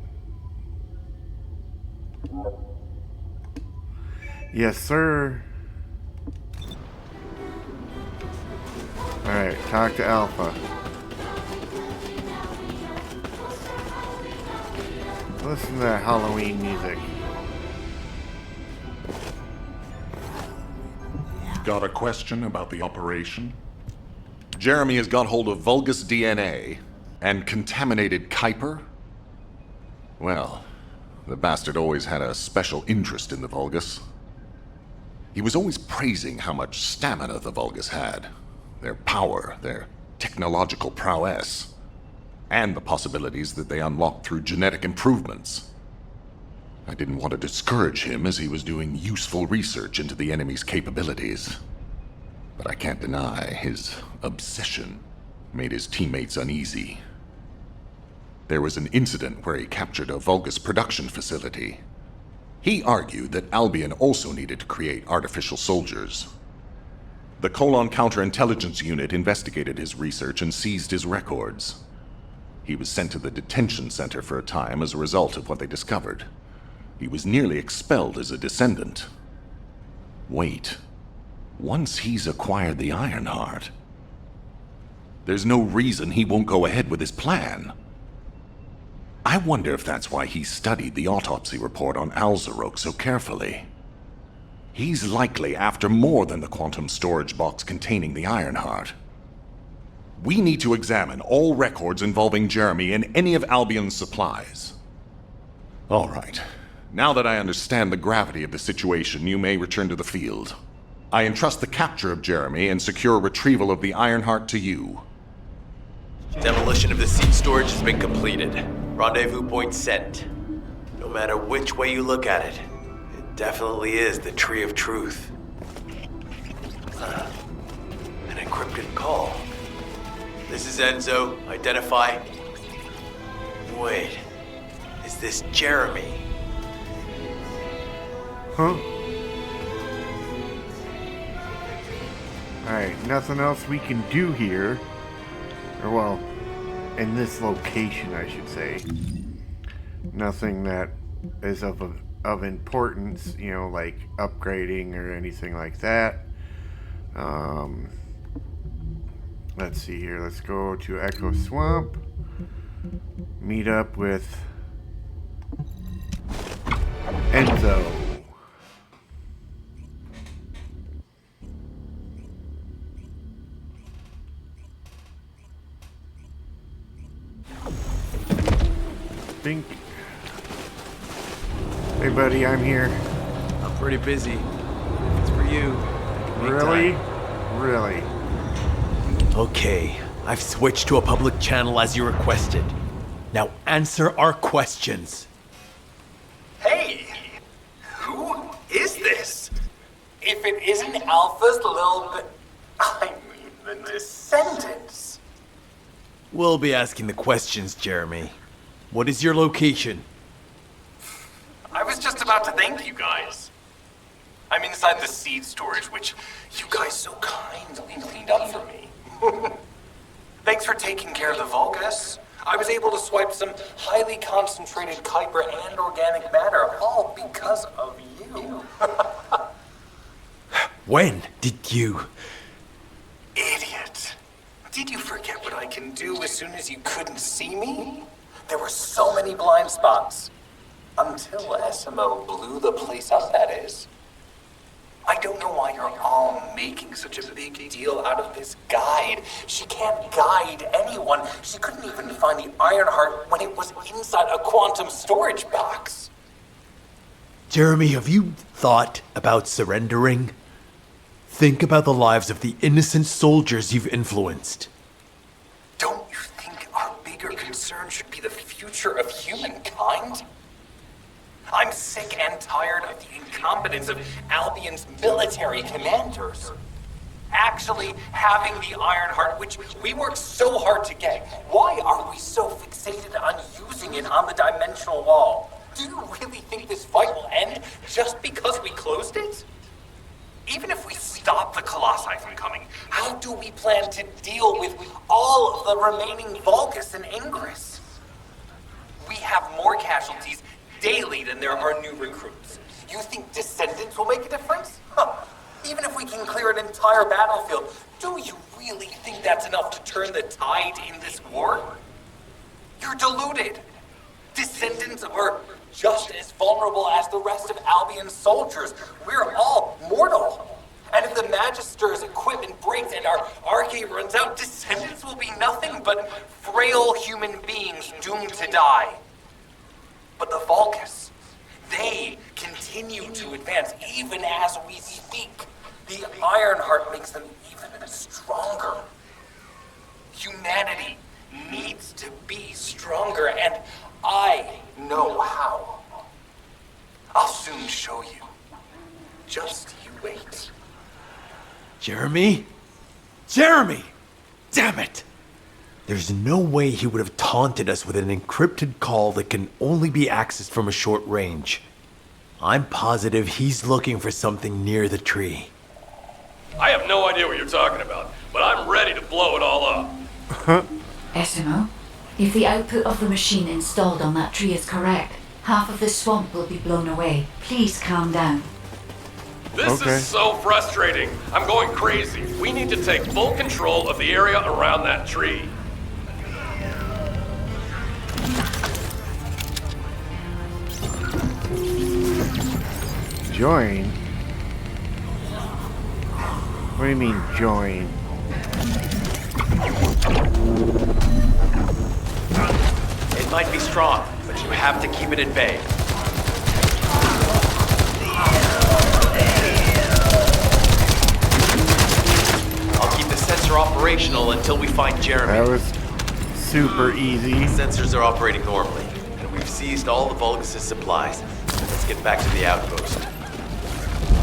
Yes, sir. Alright, talk to Alpha. Listen to that Halloween music. Got a question about the operation? Jeremy has got hold of Vulgus DNA and contaminated Kuiper? Well, the bastard always had a special interest in the Vulgus. He was always praising how much stamina the Vulgus had, their power, their technological prowess, and the possibilities that they unlocked through genetic improvements. I didn't want to discourage him as he was doing useful research into the enemy's capabilities. But I can't deny his obsession made his teammates uneasy. There was an incident where he captured a Vulgus production facility. He argued that Albion also needed to create artificial soldiers. The Colon Counterintelligence Unit investigated his research and seized his records. He was sent to the detention center for a time as a result of what they discovered. He was nearly expelled as a Descendant. Wait. Once he's acquired the Ironheart, There's no reason he won't go ahead with his plan. I wonder if that's why he studied the autopsy report on Alzarok so carefully. He's likely after more than the quantum storage box containing the Ironheart. We need to examine all records involving Jeremy and any of Albion's supplies. All right. Now that I understand the gravity of the situation, you may return to the field. I entrust the capture of Jeremy and secure retrieval of the Ironheart to you. Demolition of the seed storage has been completed. Rendezvous point set. No matter which way you look at it, it definitely is the Tree of Truth. An encrypted call. This is Enzo. Identify. Wait. Is this Jeremy? Huh? Alright, nothing else we can do here. Or, well, in this location, I should say. Nothing that is of importance, you know, like upgrading or anything like that. Let's see here. Let's go to Echo Swamp. Meet up with Enzo. Think. Hey buddy, I'm here. I'm pretty busy. It's for you. Really? Really? Okay, I've switched to a public channel as you requested. Now answer our questions. Hey! Who is this? If it isn't Alpha's little I mean, the Descendants. We'll be asking the questions, Jeremy. What is your location? I was just about to thank you guys. I'm inside the seed storage, which you guys so kindly cleaned up for me. Thanks for taking care of the Vulgus. I was able to swipe some highly concentrated Kuiper and organic matter, all because of you. When did you? Idiot. Did you forget what I can do as soon as you couldn't see me? There were so many blind spots. Until SMO blew the place up, that is. I don't know why you're all making such a big deal out of this guide. She can't guide anyone. She couldn't even find the Ironheart when it was inside a quantum storage box. Jeremy, have you thought about surrendering? Think about the lives of the innocent soldiers you've influenced. Don't you think our bigger concern should be the future of humankind? I'm sick and tired of the incompetence of Albion's military commanders. Actually having the Ironheart, which we worked so hard to get, why are we so fixated on using it on the dimensional wall? Do you really think this fight will end just because we closed it? Even if we stop the Colossi from coming, how do we plan to deal with all of the remaining Vulgus and Ingress? We have more casualties daily than there are new recruits. You think Descendants will make a difference? Huh. Even if we can clear an entire battlefield, do you really think that's enough to turn the tide in this war? You're deluded. Descendants are just as vulnerable as the rest of Albion's soldiers. We're all mortal. And if the Magister's equipment breaks and our arcade runs out, Descendants will be nothing but frail human beings doomed to die. But the Vulgus, they continue to advance even as we speak. The Ironheart makes them even stronger. Humanity needs to be stronger, and I know how. I'll soon show you. Just you wait. Jeremy? Jeremy! Damn it! There's no way he would have taunted us with an encrypted call that can only be accessed from a short range. I'm positive he's looking for something near the tree. I have no idea what you're talking about, but I'm ready to blow it all up. SMO, if the output of the machine installed on that tree is correct, half of the swamp will be blown away. Please calm down. This Okay. is so frustrating. I'm going crazy. We need to take full control of the area around that tree. Join? What do you mean, join? It might be strong, but you have to keep it at bay. I'll keep the sensor operational until we find Jeremy. That was super easy. Sensors are operating normally, and we've seized all the Vulgus' supplies. Let's get back to the outpost.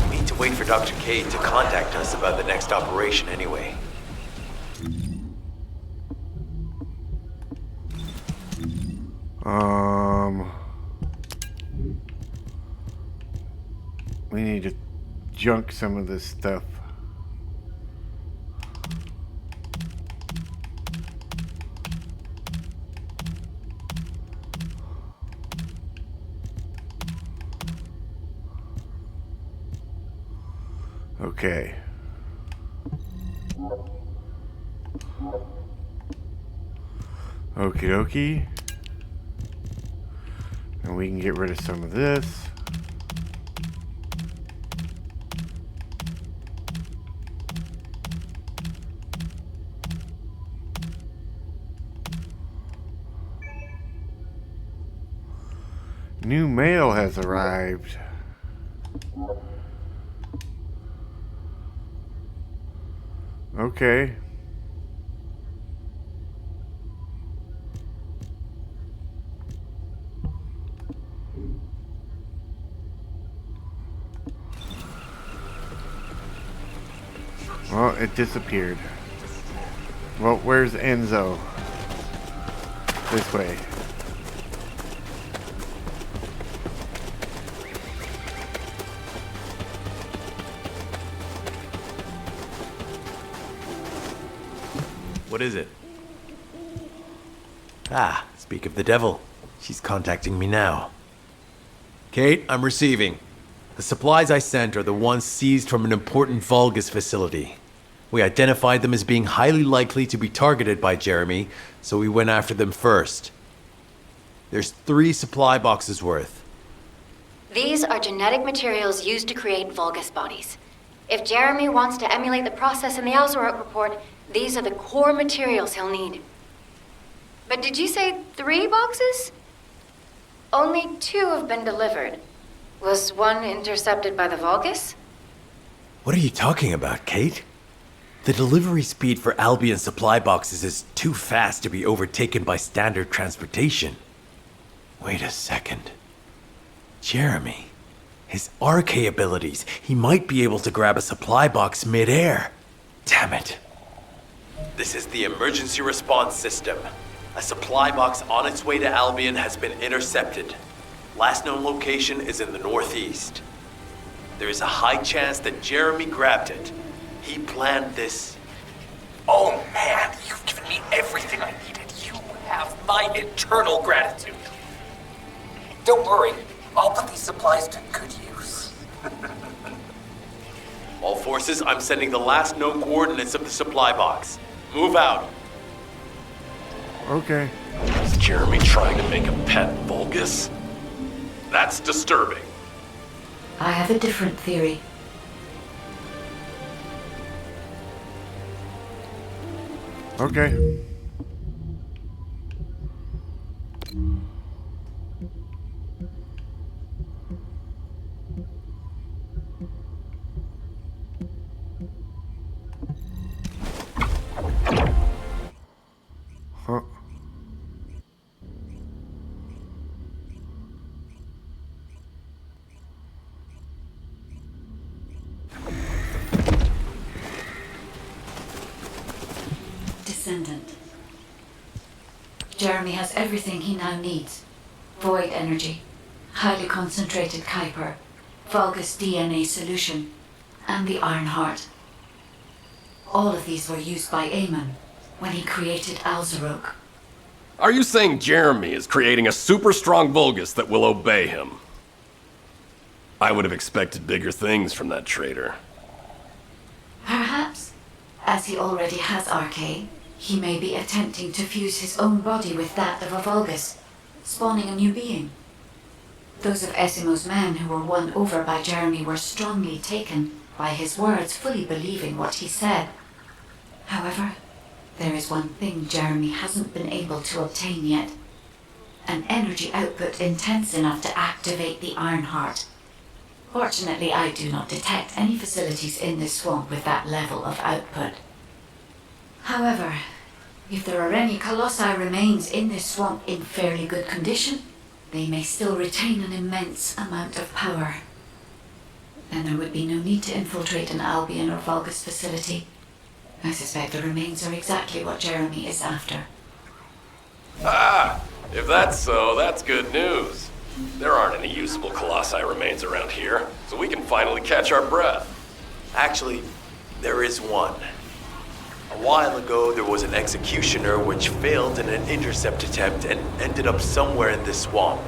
We need to wait for Dr. Cade to contact us about the next operation anyway. We need to junk some of this stuff. Okay. Okie dokie. And we can get rid of some of this. New mail has arrived. Okay. Well, it disappeared. Well, where's Enzo? This way. What is it? Ah, speak of the devil. She's contacting me now. Kate, I'm receiving. The supplies I sent are the ones seized from an important Vulgus facility. We identified them as being highly likely to be targeted by Jeremy, so we went after them first. There's 3 supply boxes worth. These are genetic materials used to create Vulgus bodies. If Jeremy wants to emulate the process in the Alzarok report, these are the core materials he'll need. But did you say 3 boxes? Only 2 have been delivered. Was one intercepted by the Vulgus? What are you talking about, Kate? The delivery speed for Albion supply boxes is too fast to be overtaken by standard transportation. Wait a second. Jeremy. His RK abilities. He might be able to grab a supply box mid-air. Damn it. This is the emergency response system. A supply box on its way to Albion has been intercepted. Last known location is in the northeast. There is a high chance that Jeremy grabbed it. He planned this. Oh man, you've given me everything I needed. You have my eternal gratitude. Don't worry, I'll put these supplies to good use. All forces, I'm sending the last known coordinates of the supply box. Move out. Okay. Is Jeremy trying to make a pet Vulgus? That's disturbing. I have a different theory. Okay. Huh. Descendant. Jeremy has everything he now needs. Void energy, highly concentrated Kuiper, Vulgus DNA solution, and the Iron Heart. All of these were used by Aemon when he created Alzarok. Are you saying Jeremy is creating a super strong Vulgus that will obey him? I would have expected bigger things from that traitor. Perhaps, as he already has Arche, he may be attempting to fuse his own body with that of a Vulgus, spawning a new being. Those of Esimo's men who were won over by Jeremy were strongly taken by his words, fully believing what he said. However, there is one thing Jeremy hasn't been able to obtain yet. An energy output intense enough to activate the Ironheart. Fortunately, I do not detect any facilities in this swamp with that level of output. However, if there are any Colossi remains in this swamp in fairly good condition, they may still retain an immense amount of power. Then there would be no need to infiltrate an Albion or Vulgus facility. I suspect the remains are exactly what Jeremy is after. Ah! If that's so, that's good news. There aren't any usable Colossi remains around here, so we can finally catch our breath. Actually, there is one. A while ago, there was an executioner which failed in an intercept attempt and ended up somewhere in this swamp.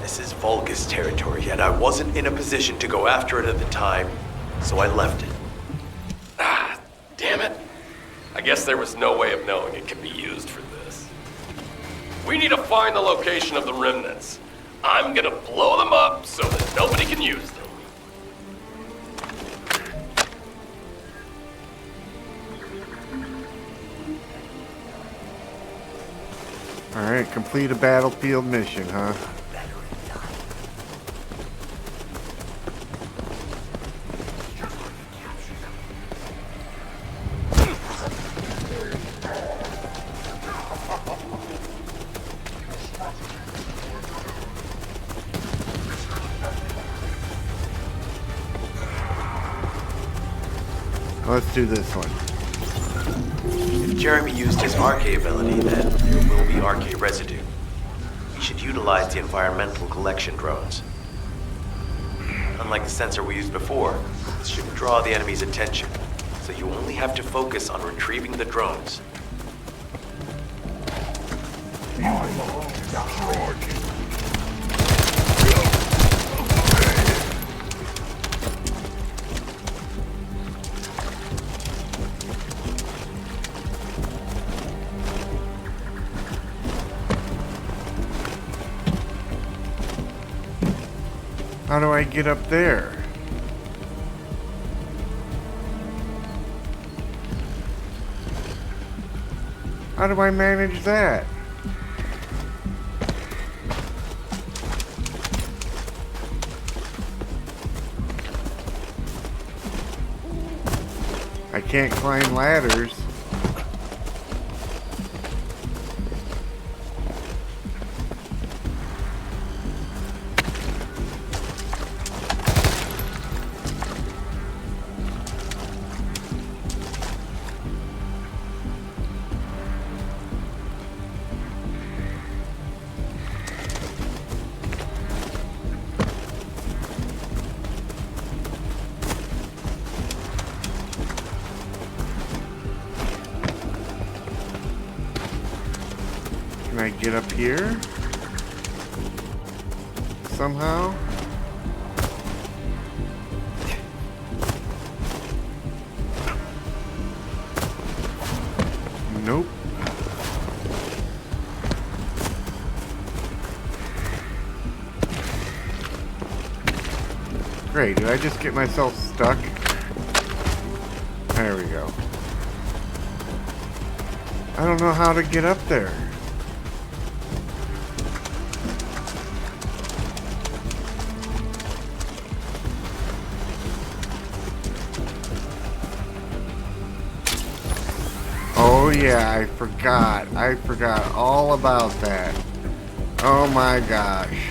This is Vulgus territory, and I wasn't in a position to go after it at the time, so I left it. Ah, damn it. I guess there was no way of knowing it could be used for this. We need to find the location of the remnants. I'm gonna blow them up so that nobody can use them. Alright, complete a battlefield mission, huh? Let's do this one. If Jeremy used his Arche ability, then there will be Arche residue. We should utilize the environmental collection drones. Unlike the sensor we used before, this shouldn't draw the enemy's attention, so you only have to focus on retrieving the drones. How do I get up there? How do I manage that? I can't climb ladders. Can I get up here? Somehow? Nope. Great, did I just get myself stuck? There we go. I don't know how to get up there. Oh yeah, I forgot all about that. Oh my gosh.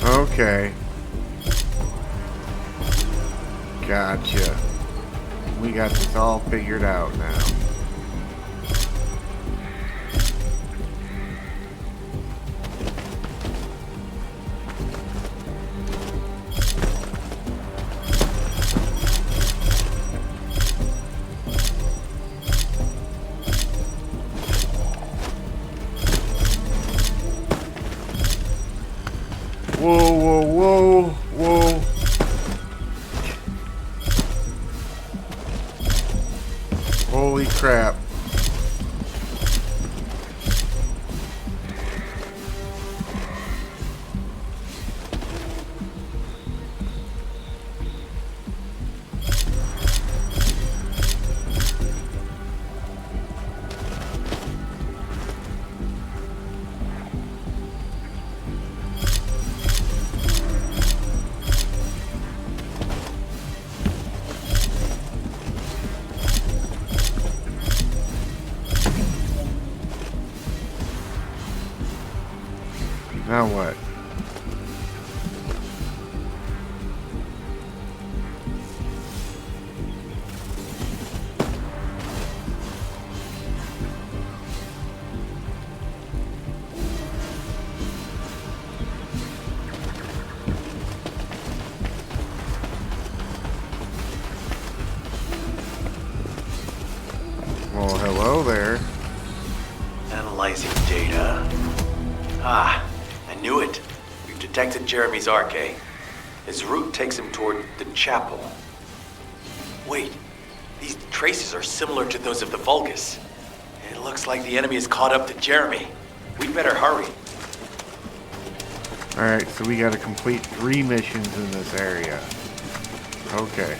Okay. Gotcha. We got this all figured out now. Whoa, whoa, whoa, whoa. Holy crap. Now what? Well, hello there. Analyzing data. Ah, I knew it. We've detected Jeremy's RK. His route takes him toward the chapel. Wait, these traces are similar to those of the Vulgus. It looks like the enemy is caught up to Jeremy. We'd better hurry. Alright, so we gotta complete 3 missions in this area. Okay.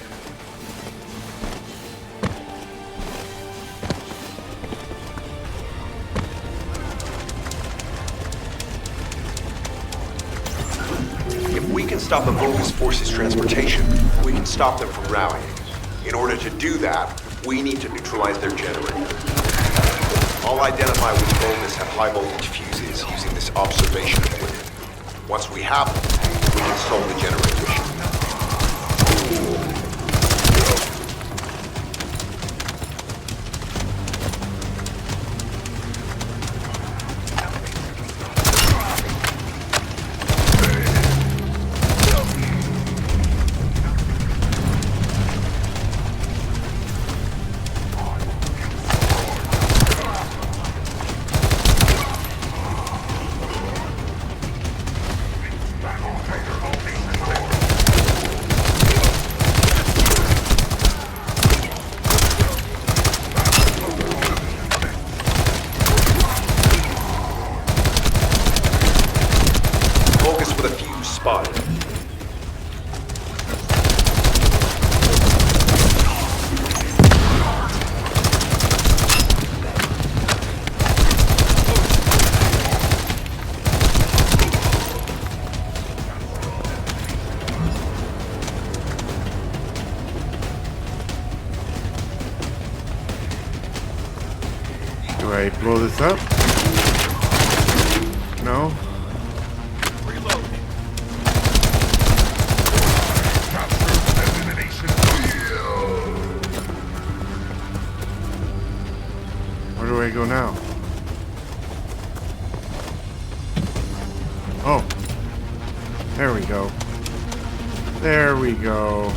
If we can stop the Vulgus forces' transportation, we can stop them from rallying. In order to do that, we need to neutralize their generator. I'll identify which Vulgus have high voltage fuses using this observation equipment. Once we have them, we can solve the generator issue. Do I blow this up? No? Where do I go now? Oh. There we go. There we go.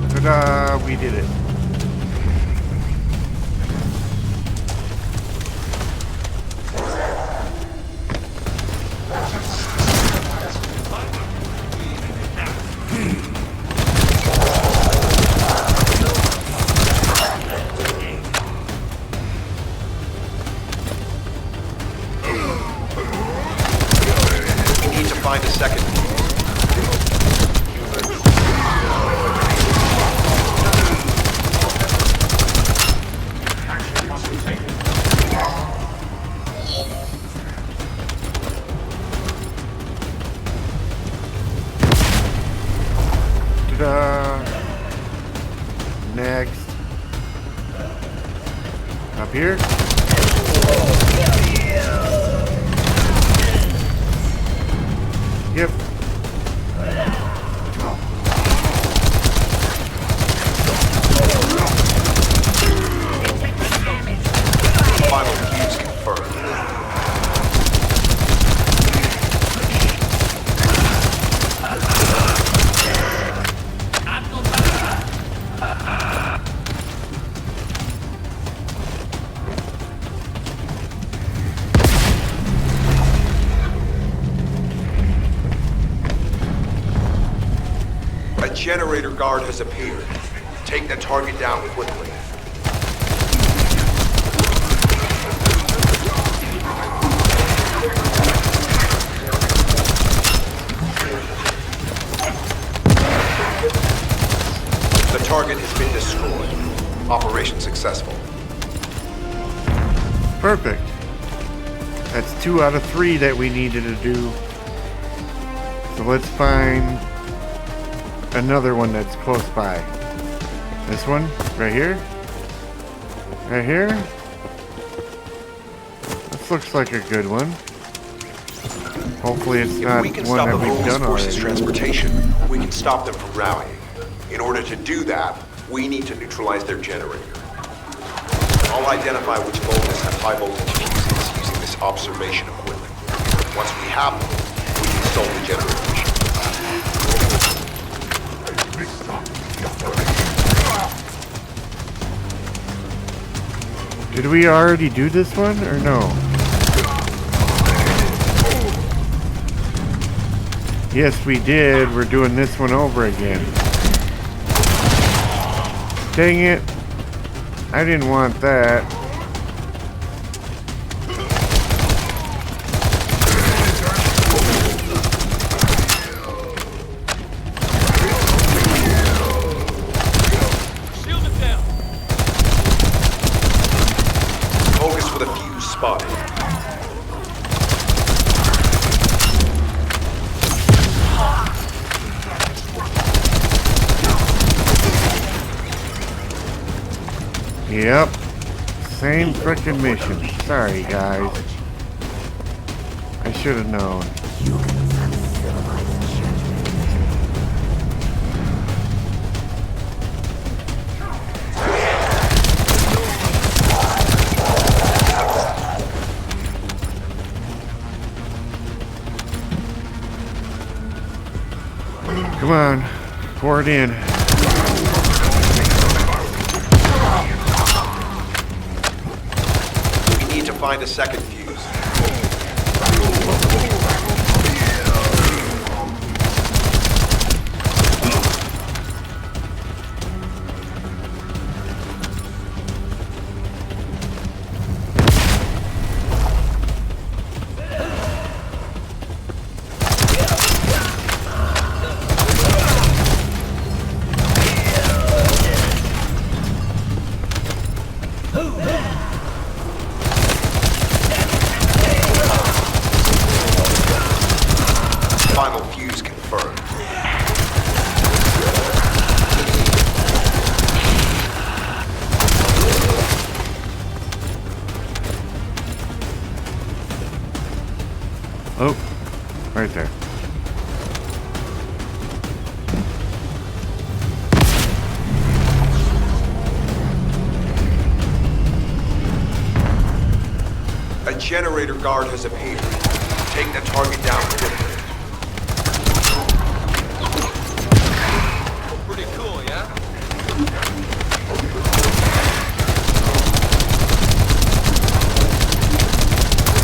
Ta-da! We did it. We need to find a second. Next. Up here? Yep. Final fuse confirmed. generator guard has appeared. Take the target down quickly. The target has been destroyed. Operation successful. Perfect. That's 2 out of 3 that we needed to do. So let's find another one that's close by. This one, right here. Right here. This looks like a good one. Hopefully it's not If we can one stop that the we've Vulgus done forces already. transportation, we can stop them from rallying. In order to do that, we need to neutralize their generator. I'll identify which Vulgus have high voltage fuses using this observation equipment. Once we have them, we can solve the generator mission. Did we already do this one or no? Yes, we did. We're doing this one over again. Dang it. I didn't want that. Shield it down. Vulgus with a fuse spotted. Yep. Same frickin' mission. Sorry, guys. I should have known. Come on. Pour it in. We need to find a second fuse. Final fuse confirmed. Oh, right there. A generator guard has appeared. Take the target down quickly. Pretty cool, yeah?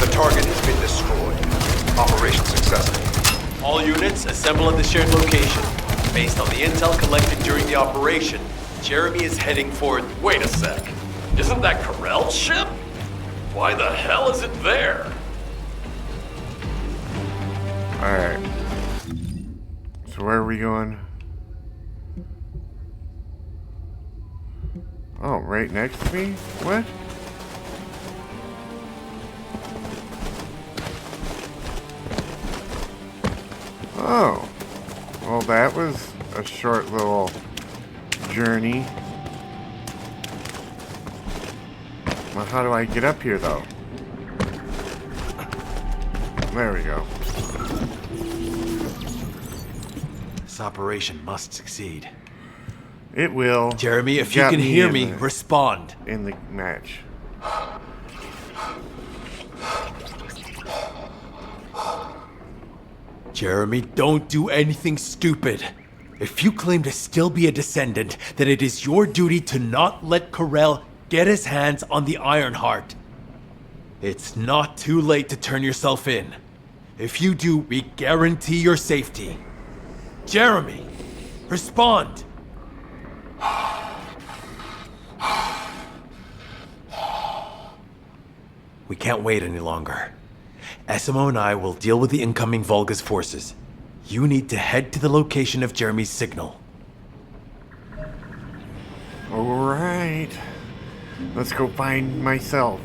The target has been destroyed. Operation successful. All units assemble at the shared location. Based on the intel collected during the operation, Jeremy is heading for... Wait a sec. Isn't that Corell's ship? Why the hell is it there? Alright. So where are we going? Oh, right next to me? What? Oh. Well, that was a short little journey. Well, how do I get up here, though? There we go. This operation must succeed. It will. Jeremy, if you Got can hear in me, the- respond. in the match. Jeremy, don't do anything stupid. If you claim to still be a Descendant, then it is your duty to not let Corell get his hands on the Ironheart. It's not too late to turn yourself in. If you do, we guarantee your safety. Jeremy, Respond! We can't wait any longer. Esimo and I will deal with the incoming Vulgus forces. You need to head to the location of Jeremy's signal. Alright. Let's go find myself.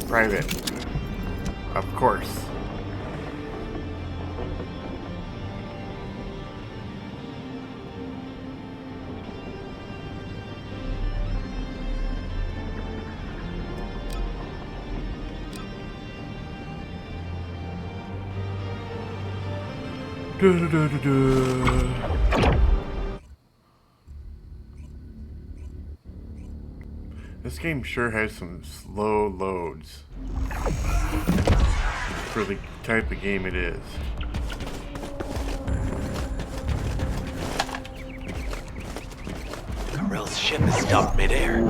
Private. Of course. This game sure has some slow loads for the type of game it is. Karel's ship is stopped midair.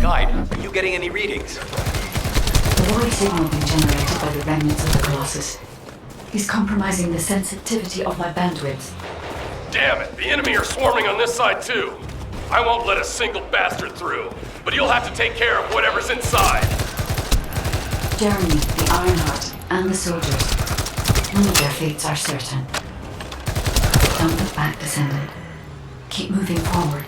Guide, are you getting any readings? The void signal being generated by the remnants of the Colossus. He's compromising the sensitivity of my bandwidth. Damn it, the enemy are swarming on this side too. I won't let a single bastard through, but you'll have to take care of whatever's inside. Jeremy, the Ironheart, and the soldiers. None of their fates are certain. Don't look back, Descendant. Keep moving forward.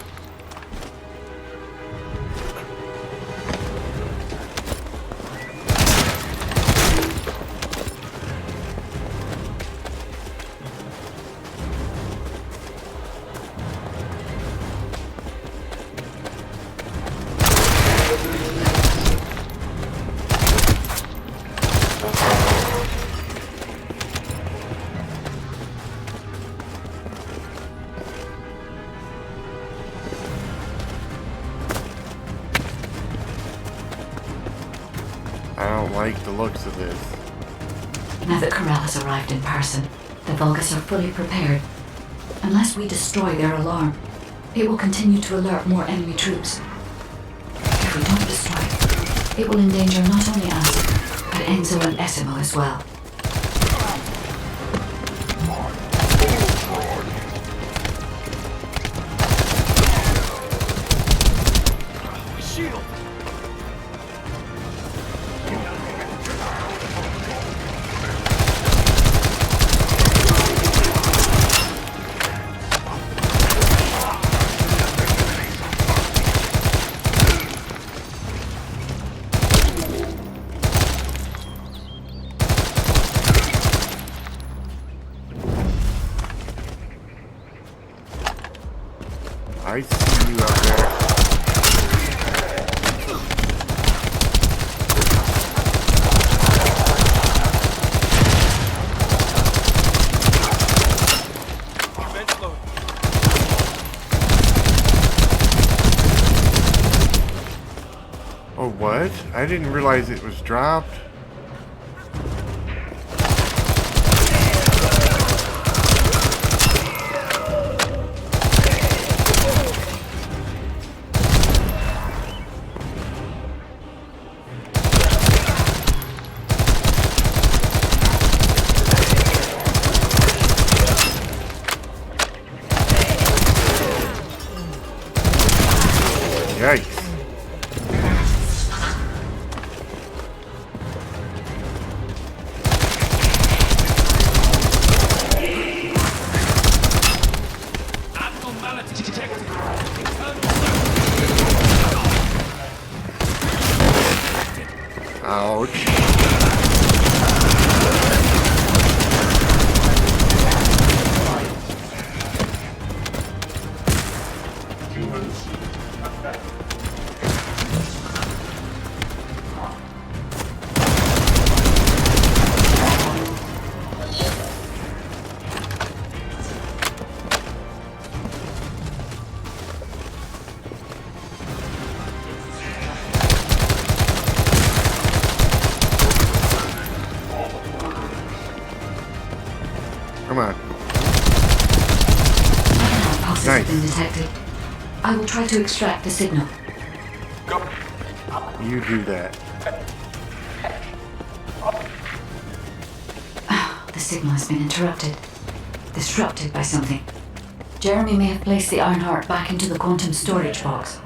I don't like the looks of this. Now that Karel has arrived in person, the Vulgus are fully prepared. Unless we destroy their alarm, it will continue to alert more enemy troops. If we don't destroy it, it will endanger not only us, but Enzo and Esimo as well. I see you out there. Oh, what? I didn't realize it was dropped. Yikes. Ouch. Come on. Pulses have been detected. I will try to extract the signal. You do that. The signal has been interrupted. Disrupted by something. Jeremy may have placed the Ironheart back into the quantum storage box.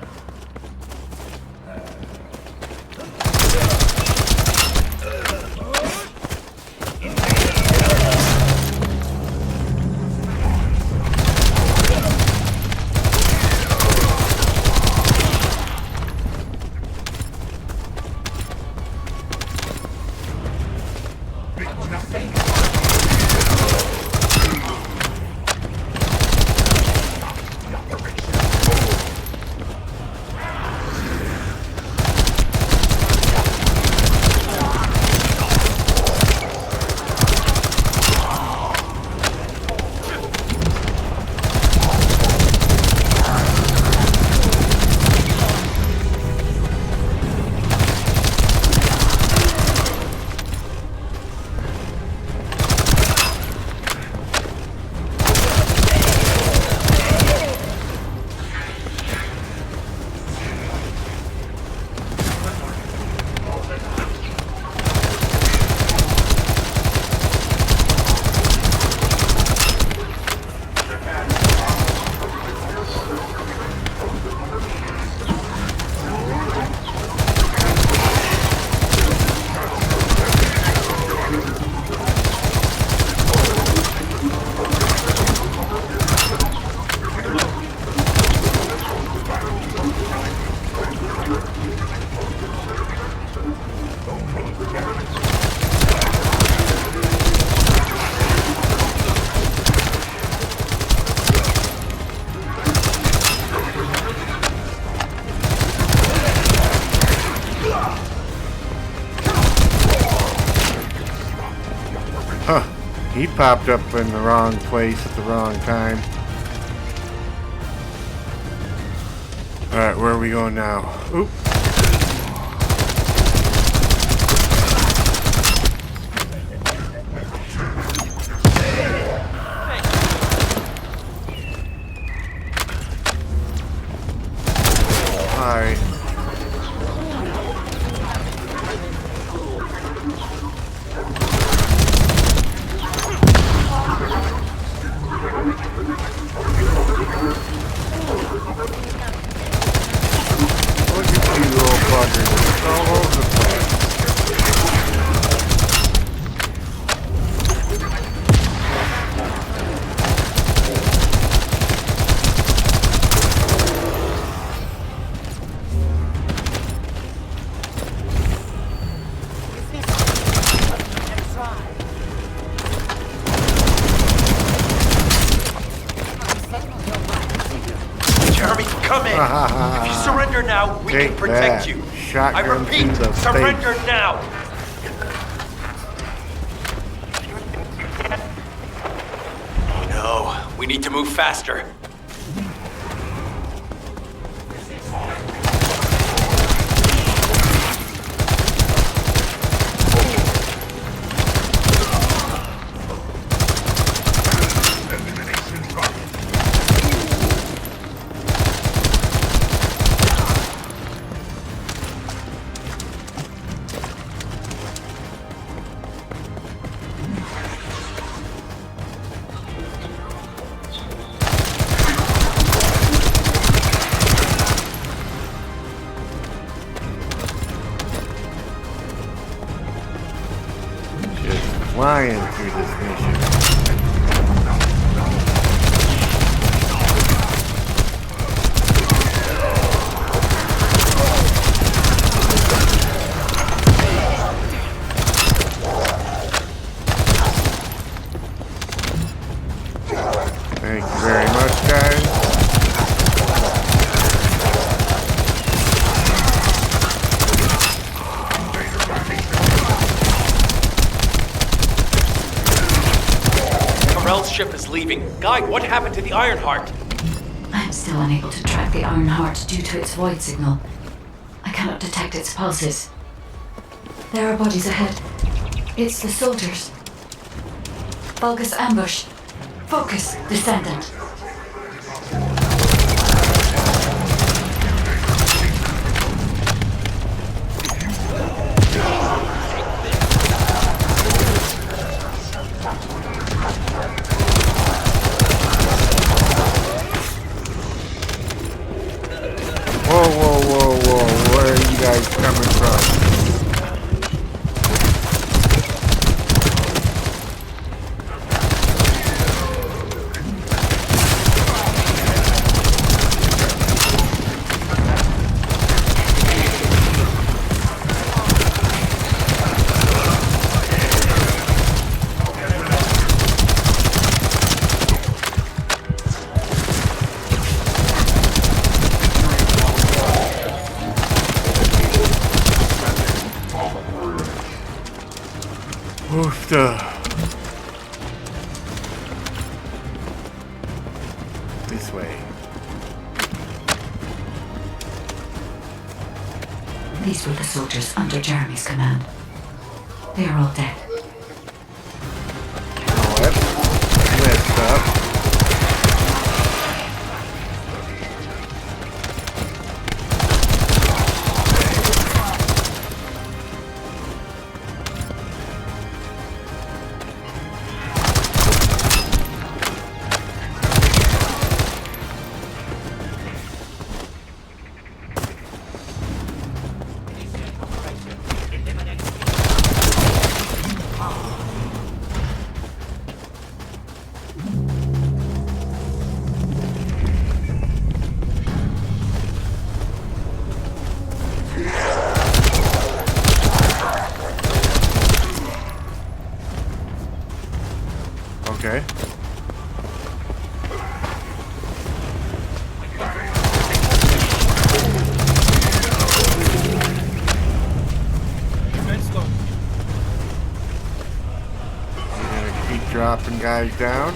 He popped up in the wrong place at the wrong time. Alright, where are we going now? Oop. Alright. Look at you little buggers. All over the place. Jeremy, come in. If you surrender now, we Take can protect that. you. Shotgun I repeat, to the surrender face. now. No, we need to move faster. Flying through this mission. Thank you very much, guys. Morell's ship is leaving. Guide, what happened to the Ironheart? I'm still unable to track the Ironheart due to its void signal. I cannot detect its pulses. There are bodies ahead. It's the soldiers. Vulgus ambush. Focus, Descendant. Oofta. This way. These were the soldiers under Jeremy's command. They are all dead. Messed up. Okay. We're gonna keep dropping guys down.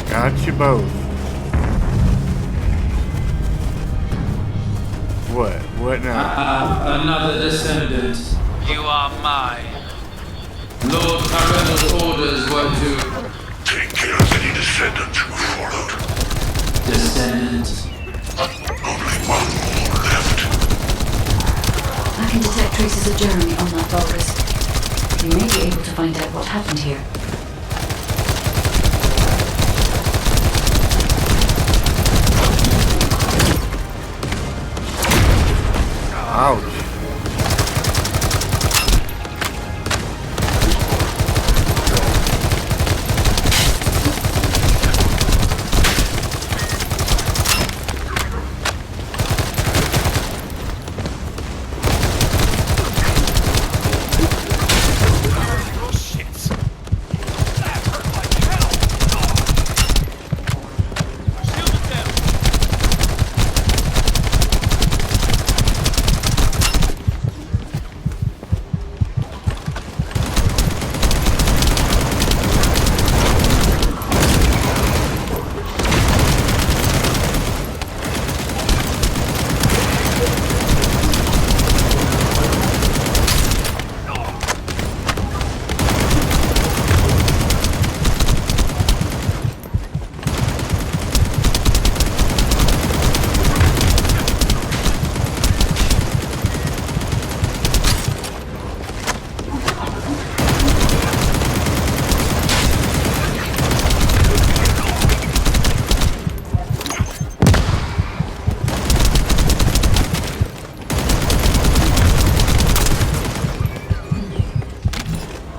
Got you both. What now? Another descendant. You are mine. Lord Tyrell's orders were to Take care of any descendant who followed. Descendant. Only one more left. I can detect traces of Jeremy on that Vulgus. You may be able to find out what happened here. Ouch.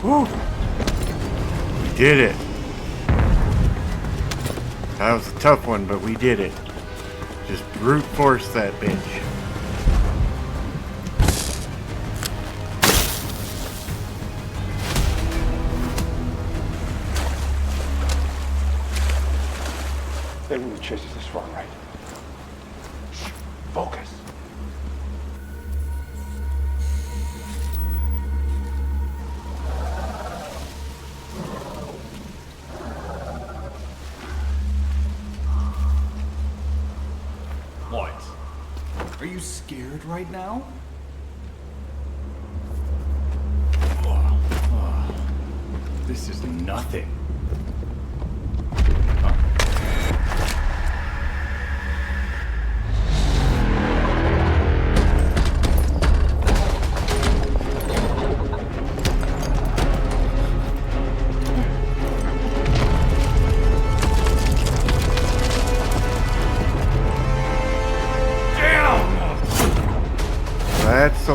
Woo. We did it. That was a tough one, but we did it. Just brute force that bitch. Everyone chases this wrong, right? Shh. Focus. What? Are you scared right now? This is nothing.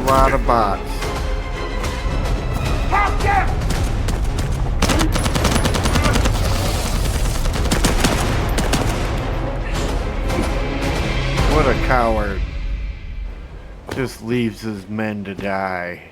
lot of bots. What a coward. Just leaves his men to die.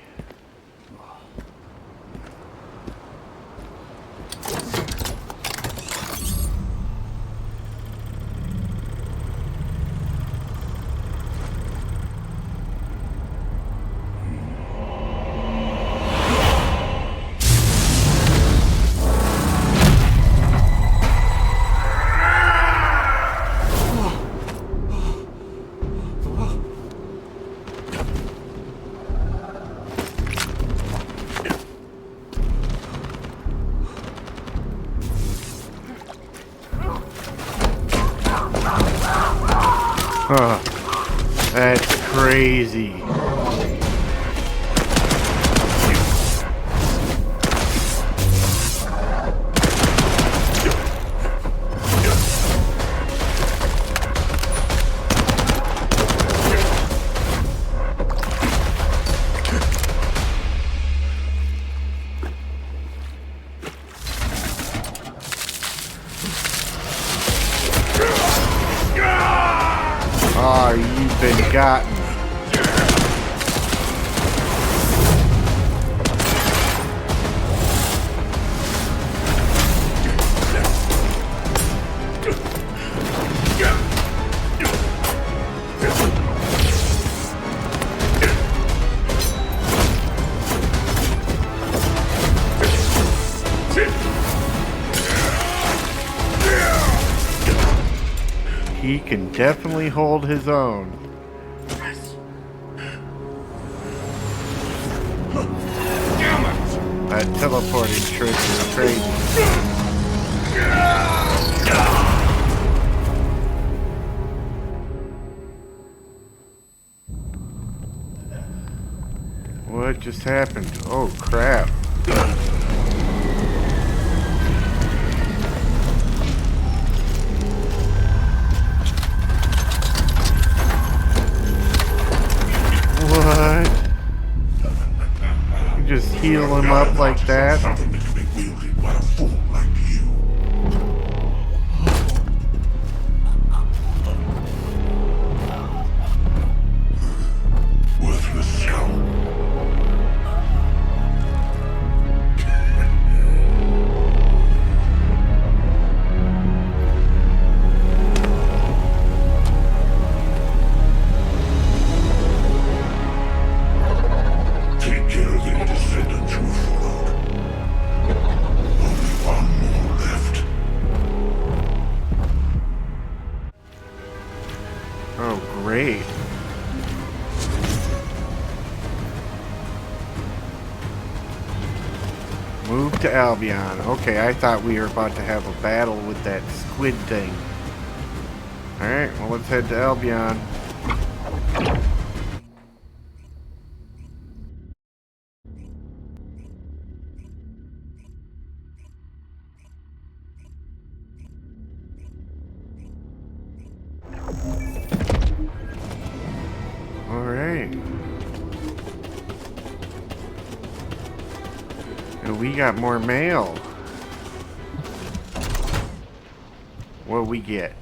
Huh. That's crazy. Oh, you've been gotten. He can definitely hold his own. That teleporting trick is crazy. What just happened? Oh crap. What? You just heal him up like that? Worthless coward. Take care of the Descendant you followed. Only one more left. Oh, great. Move to Albion. Okay, I thought we were about to have a battle with that squid thing. Alright, well let's head to Albion. Alright. And we got more mail. What we get?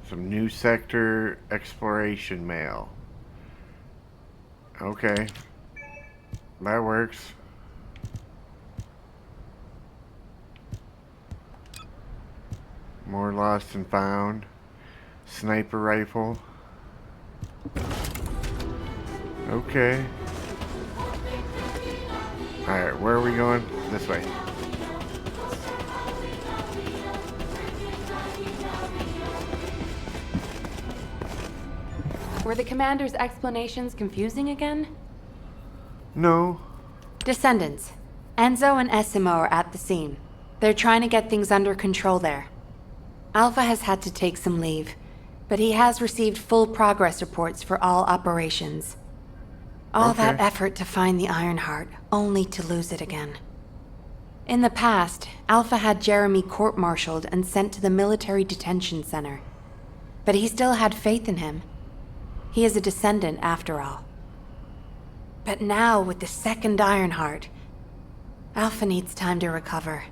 Some new sector exploration mail. Okay. That works. More lost and found. Sniper rifle. Okay. Alright, where are we going? This way. Were the commander's explanations confusing again? No. Descendants. Enzo and Essimo are at the scene. They're trying to get things under control there. Alpha has had to take some leave, but he has received full progress reports for all operations. All that effort to find the Ironheart, only to lose it again. In the past, Alpha had Jeremy court-martialed and sent to the military detention center. But he still had faith in him. He is a descendant, after all. But now, with the second Ironheart, Alpha needs time to recover.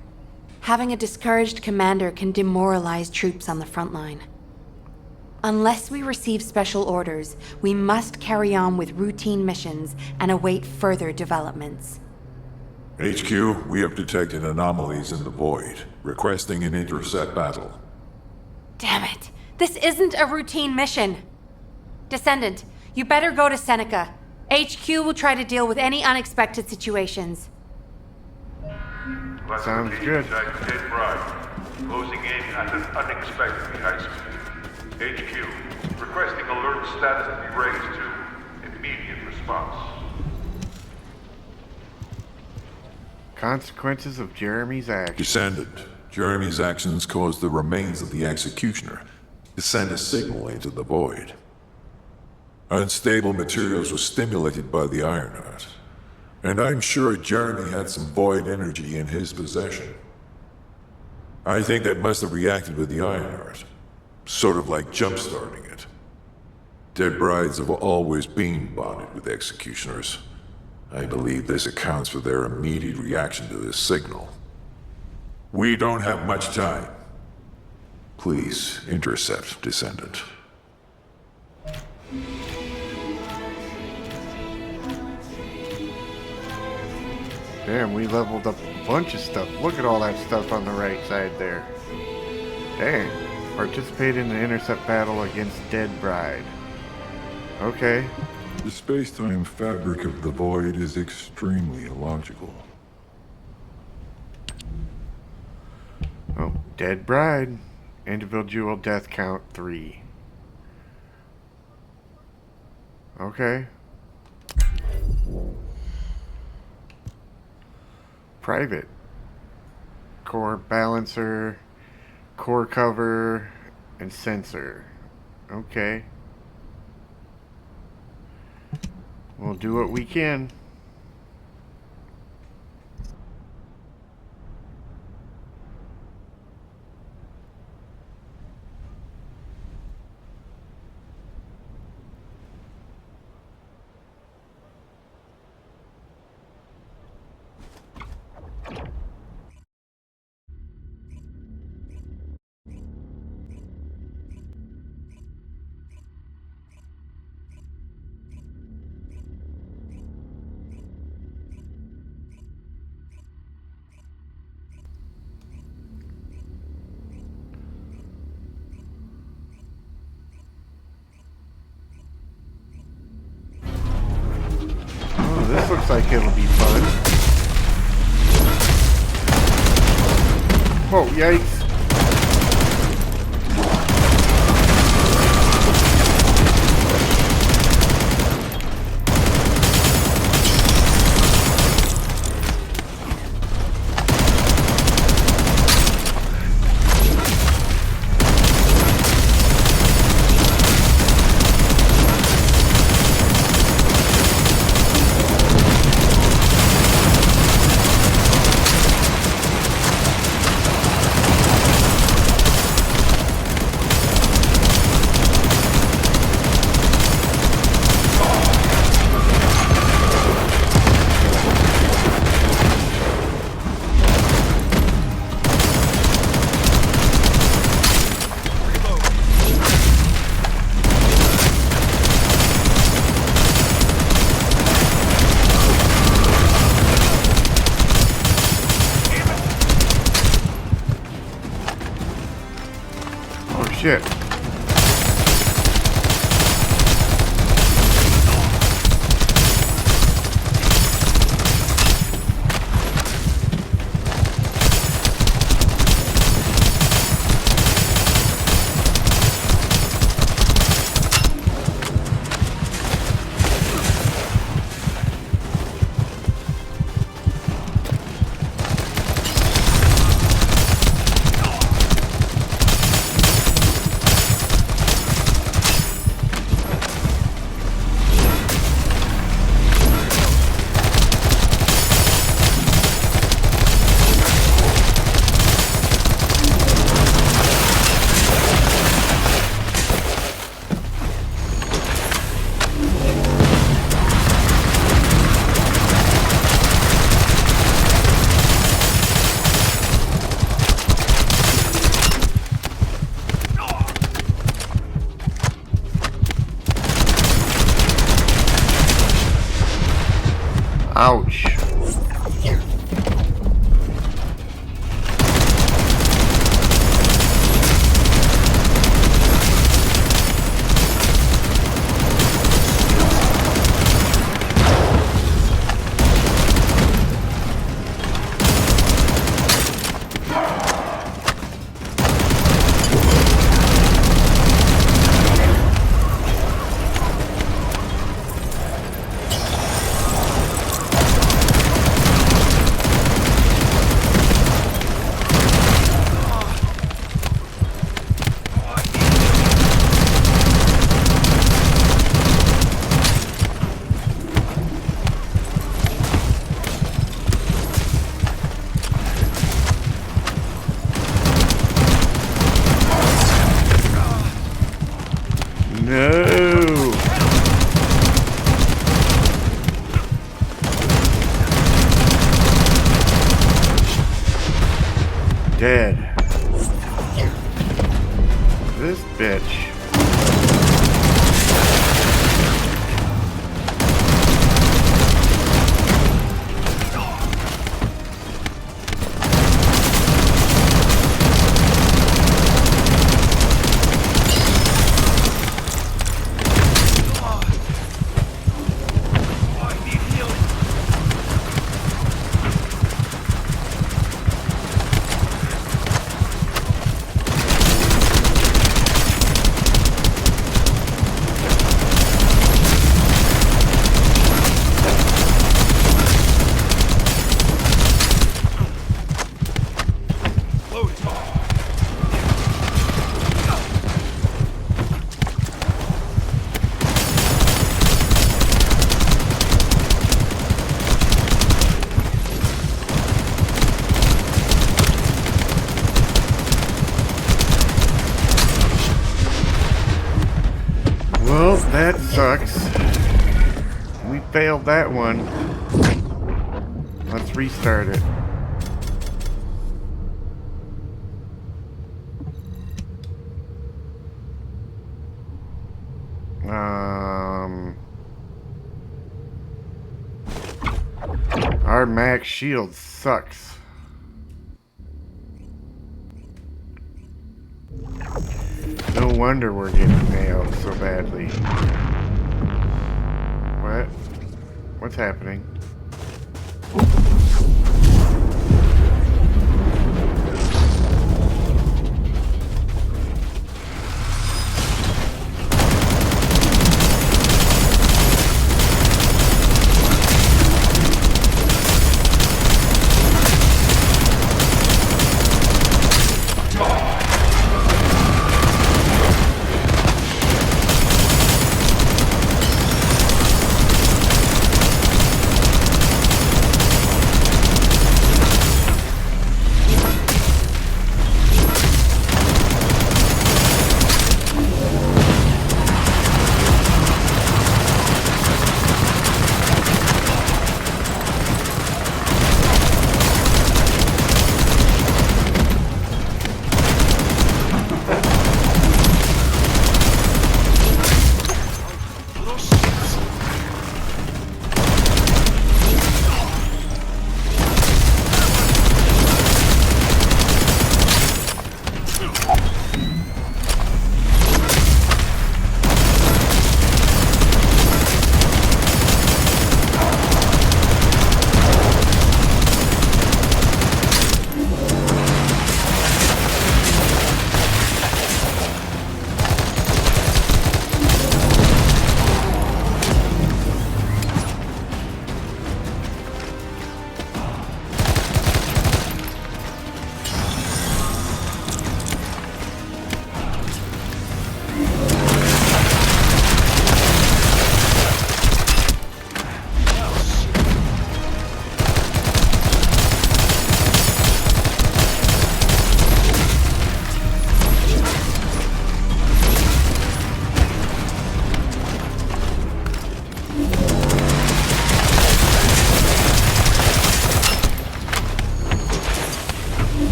Having a discouraged commander can demoralize troops on the front line. Unless we receive special orders, we must carry on with routine missions and await further developments. HQ, we have detected anomalies in the void, requesting an intercept battle. Damn it! This isn't a routine mission! Descendant, you better go to Seneca. HQ will try to deal with any unexpected situations. Sounds good. Dead Bride, closing in at an unexpectedly high speed. HQ, requesting alert status to be raised to immediate response. Consequences of Jeremy's actions. Descendant, Jeremy's actions caused the remains of the Executioner to send a signal into the void. Unstable materials were stimulated by the Ironheart, and I'm sure Jeremy had some void energy in his possession. I think that must have reacted with the Ironheart, sort of like jump-starting it. Dead brides have always been bonded with Executioners. I believe this accounts for their immediate reaction to this signal. We don't have much time. Please, intercept, Descendant. Damn, we leveled up a bunch of stuff. Look at all that stuff on the right side there. Dang. Participate in the intercept battle against Dead Bride. Okay. The space-time fabric of the void is extremely illogical. Oh, Dead Bride. Individual death count 3. Okay. Private. Core balancer, core cover, and sensor. Okay. We'll do what we can. This looks like it'll be fun. Whoa, yikes. Shit. dead. This bitch. Well, that sucks. We failed that one. Let's restart it. Our max shield sucks. No wonder we're getting nailed so badly. What? What's happening?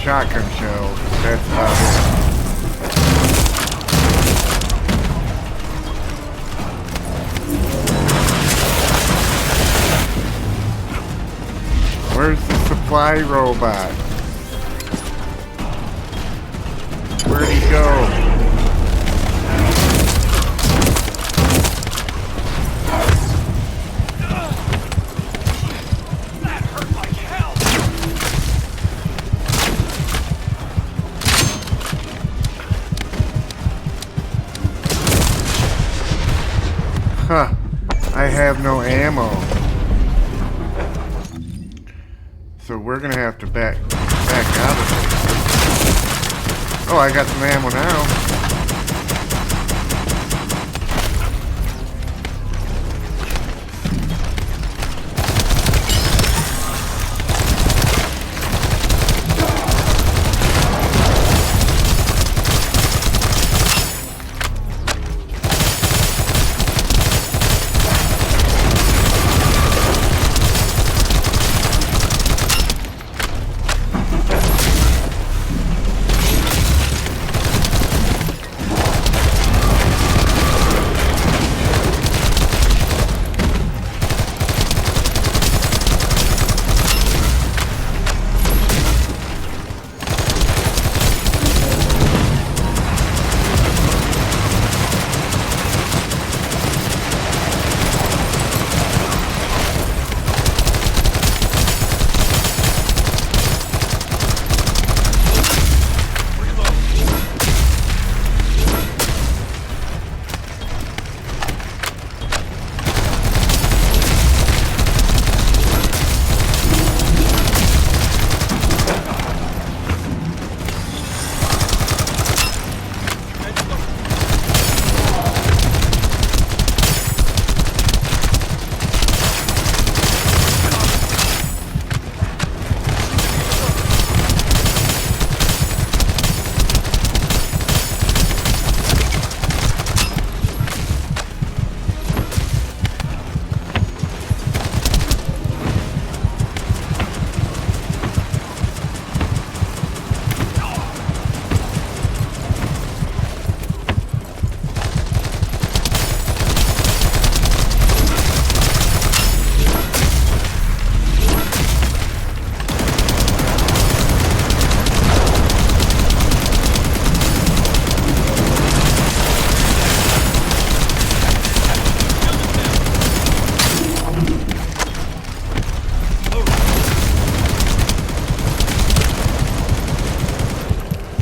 shotgun shells. That's about it. Where's the supply robot? Where'd he go? Huh. I have no ammo. So we're gonna have to back out of it. Oh, I got some ammo now.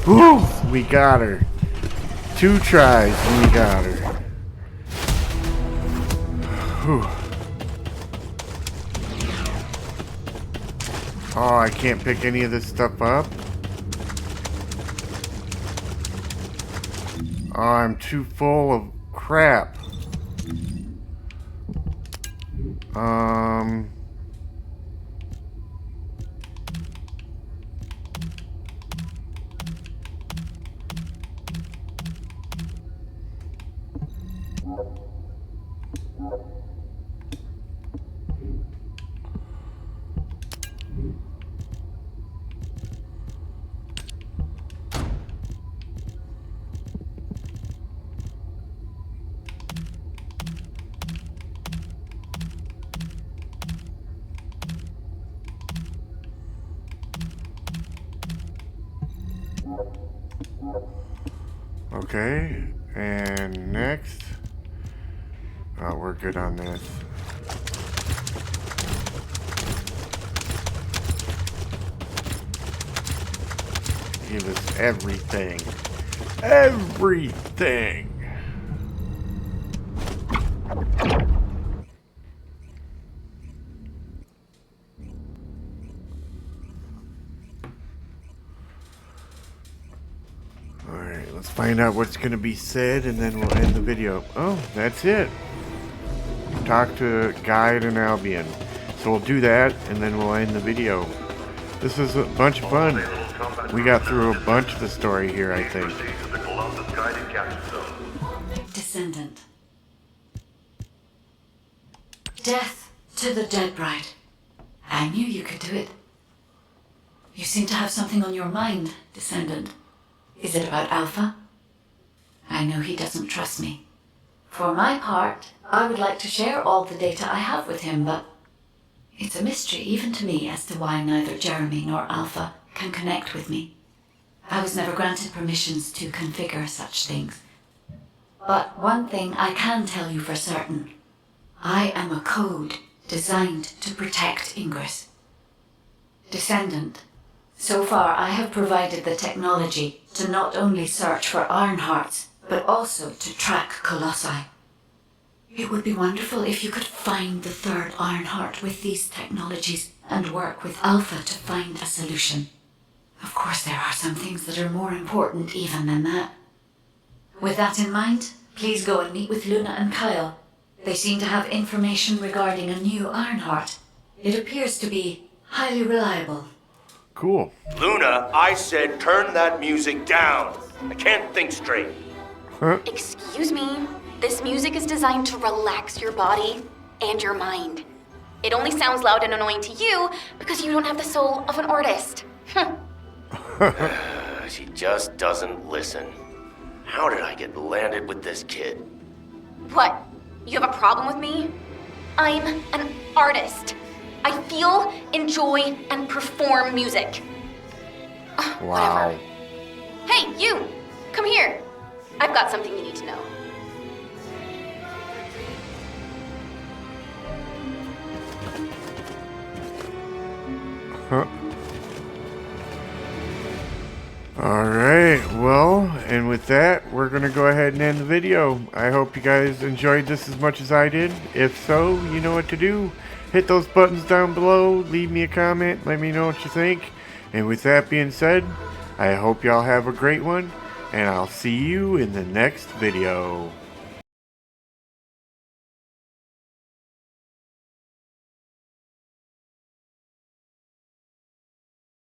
Woo! We got her. 2 tries and we got her. Whew. Oh, I can't pick any of this stuff up. Oh, I'm too full of crap. Okay, and next. Oh, we're good on this. Give us everything. Everything! Alright, let's find out what's going to be said and then we'll end the video. Oh, that's it. Talk to Guide and Albion. So we'll do that and then we'll end the video. This is a bunch of fun. We got through a bunch of the story here, I think. Descendant. Death to the dead bride. I knew you could do it. You seem to have something on your mind, Descendant. Is it about Alpha? I know he doesn't trust me. For my part, I would like to share all the data I have with him, but It's a mystery even to me as to why neither Jeremy nor Alpha can connect with me. I was never granted permissions to configure such things. But one thing I can tell you for certain. I am a code designed to protect Ingress. Descendant. So far, I have provided the technology to not only search for Ironhearts, but also to track Colossi. It would be wonderful if you could find the third Ironheart with these technologies and work with Alpha to find a solution. Of course, there are some things that are more important even than that. With that in mind, please go and meet with Luna and Kyle. They seem to have information regarding a new Ironheart. It appears to be highly reliable. Cool. Luna, I said turn that music down. I can't think straight. Huh? Excuse me? This music is designed to relax your body and your mind. It only sounds loud and annoying to you because you don't have the soul of an artist. She just doesn't listen. How did I get landed with this kid? What? You have a problem with me? I'm an artist. I feel, enjoy, and perform music. Wow. Whatever. Hey, you! Come here. I've got something you need to know. Huh. Alright, well, and with that, we're going to go ahead and end the video. I hope you guys enjoyed this as much as I did. If so, you know what to do. Hit those buttons down below, leave me a comment, let me know what you think. And with that being said, I hope y'all have a great one, and I'll see you in the next video.